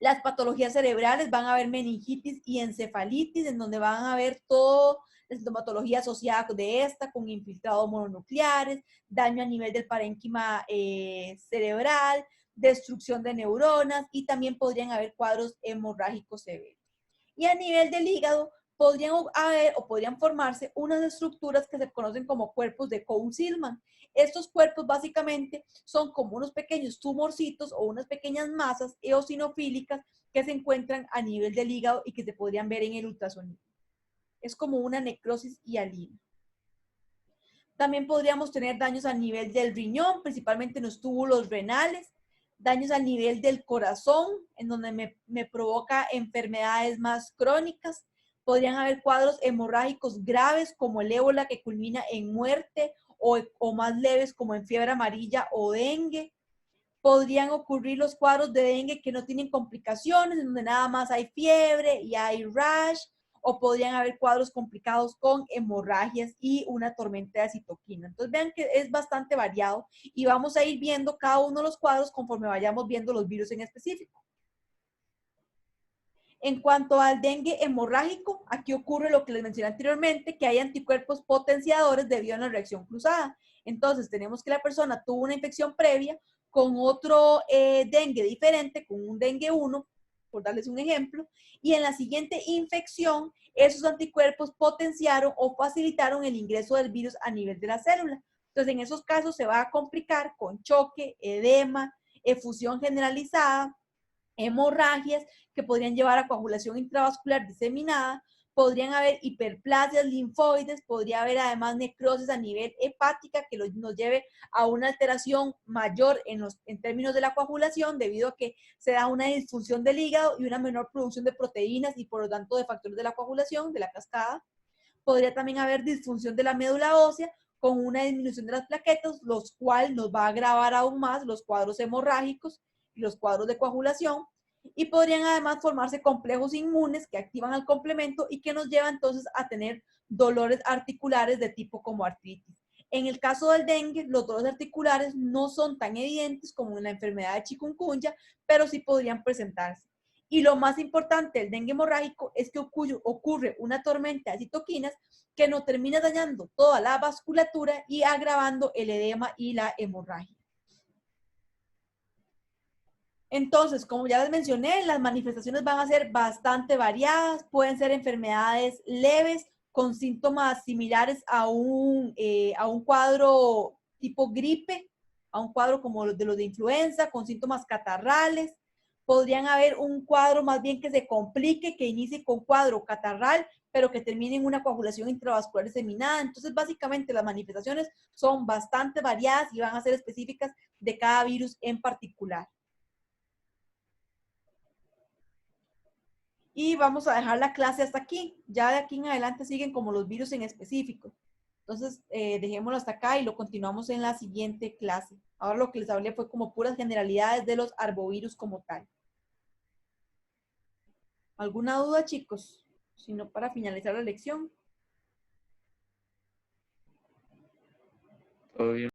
Las patologías cerebrales, van a haber meningitis y encefalitis, en donde van a haber toda la sintomatología asociada de esta, con infiltrados mononucleares, daño a nivel del parénquima cerebral, destrucción de neuronas y también podrían haber cuadros hemorrágicos severos. Y a nivel del hígado podrían haber o podrían formarse unas estructuras que se conocen como cuerpos de Cohen-Sillman. Estos cuerpos básicamente son como unos pequeños tumorcitos o unas pequeñas masas eosinofílicas que se encuentran a nivel del hígado y que se podrían ver en el ultrasonido. Es como una necrosis hialina. También podríamos tener daños a nivel del riñón, principalmente en los túbulos renales, daños a nivel del corazón, en donde me provoca enfermedades más crónicas, Podrían haber cuadros hemorrágicos graves como el ébola que culmina en muerte o más leves como en fiebre amarilla o dengue. Podrían ocurrir los cuadros de dengue que no tienen complicaciones, en donde nada más hay fiebre y hay rash, o podrían haber cuadros complicados con hemorragias y una tormenta de citoquina. Entonces vean que es bastante variado y vamos a ir viendo cada uno de los cuadros conforme vayamos viendo los virus en específico. En cuanto al dengue hemorrágico, aquí ocurre lo que les mencioné anteriormente, que hay anticuerpos potenciadores debido a una reacción cruzada. Entonces tenemos que la persona tuvo una infección previa con otro dengue diferente, con un dengue 1, por darles un ejemplo, y en la siguiente infección, esos anticuerpos potenciaron o facilitaron el ingreso del virus a nivel de la célula. Entonces, en esos casos se va a complicar con choque, edema, efusión generalizada, hemorragias que podrían llevar a coagulación intravascular diseminada, podrían haber hiperplasias linfoides, podría haber además necrosis a nivel hepática que nos lleve a una alteración mayor en términos de la coagulación debido a que se da una disfunción del hígado y una menor producción de proteínas y por lo tanto de factores de la coagulación, de la cascada. Podría también haber disfunción de la médula ósea con una disminución de las plaquetas, los cuales nos va a agravar aún más los cuadros hemorrágicos y los cuadros de coagulación, y podrían además formarse complejos inmunes que activan al complemento y que nos llevan entonces a tener dolores articulares de tipo como artritis. En el caso del dengue, los dolores articulares no son tan evidentes como en la enfermedad de chikungunya, pero sí podrían presentarse. Y lo más importante del dengue hemorrágico es que ocurre una tormenta de citoquinas que nos termina dañando toda la vasculatura y agravando el edema y la hemorragia. Entonces, como ya les mencioné, las manifestaciones van a ser bastante variadas. Pueden ser enfermedades leves con síntomas similares a un cuadro tipo gripe, a un cuadro como los de influenza, con síntomas catarrales. Podrían haber un cuadro más bien que se complique, que inicie con cuadro catarral, pero que termine en una coagulación intravascular diseminada. Entonces, básicamente, las manifestaciones son bastante variadas y van a ser específicas de cada virus en particular. Y vamos a dejar la clase hasta aquí. Ya de aquí en adelante siguen como los virus en específico. Entonces, dejémoslo hasta acá y lo continuamos en la siguiente clase. Ahora lo que les hablé fue como puras generalidades de los arbovirus como tal. ¿Alguna duda, chicos? Si no, para finalizar la lección. Todo bien.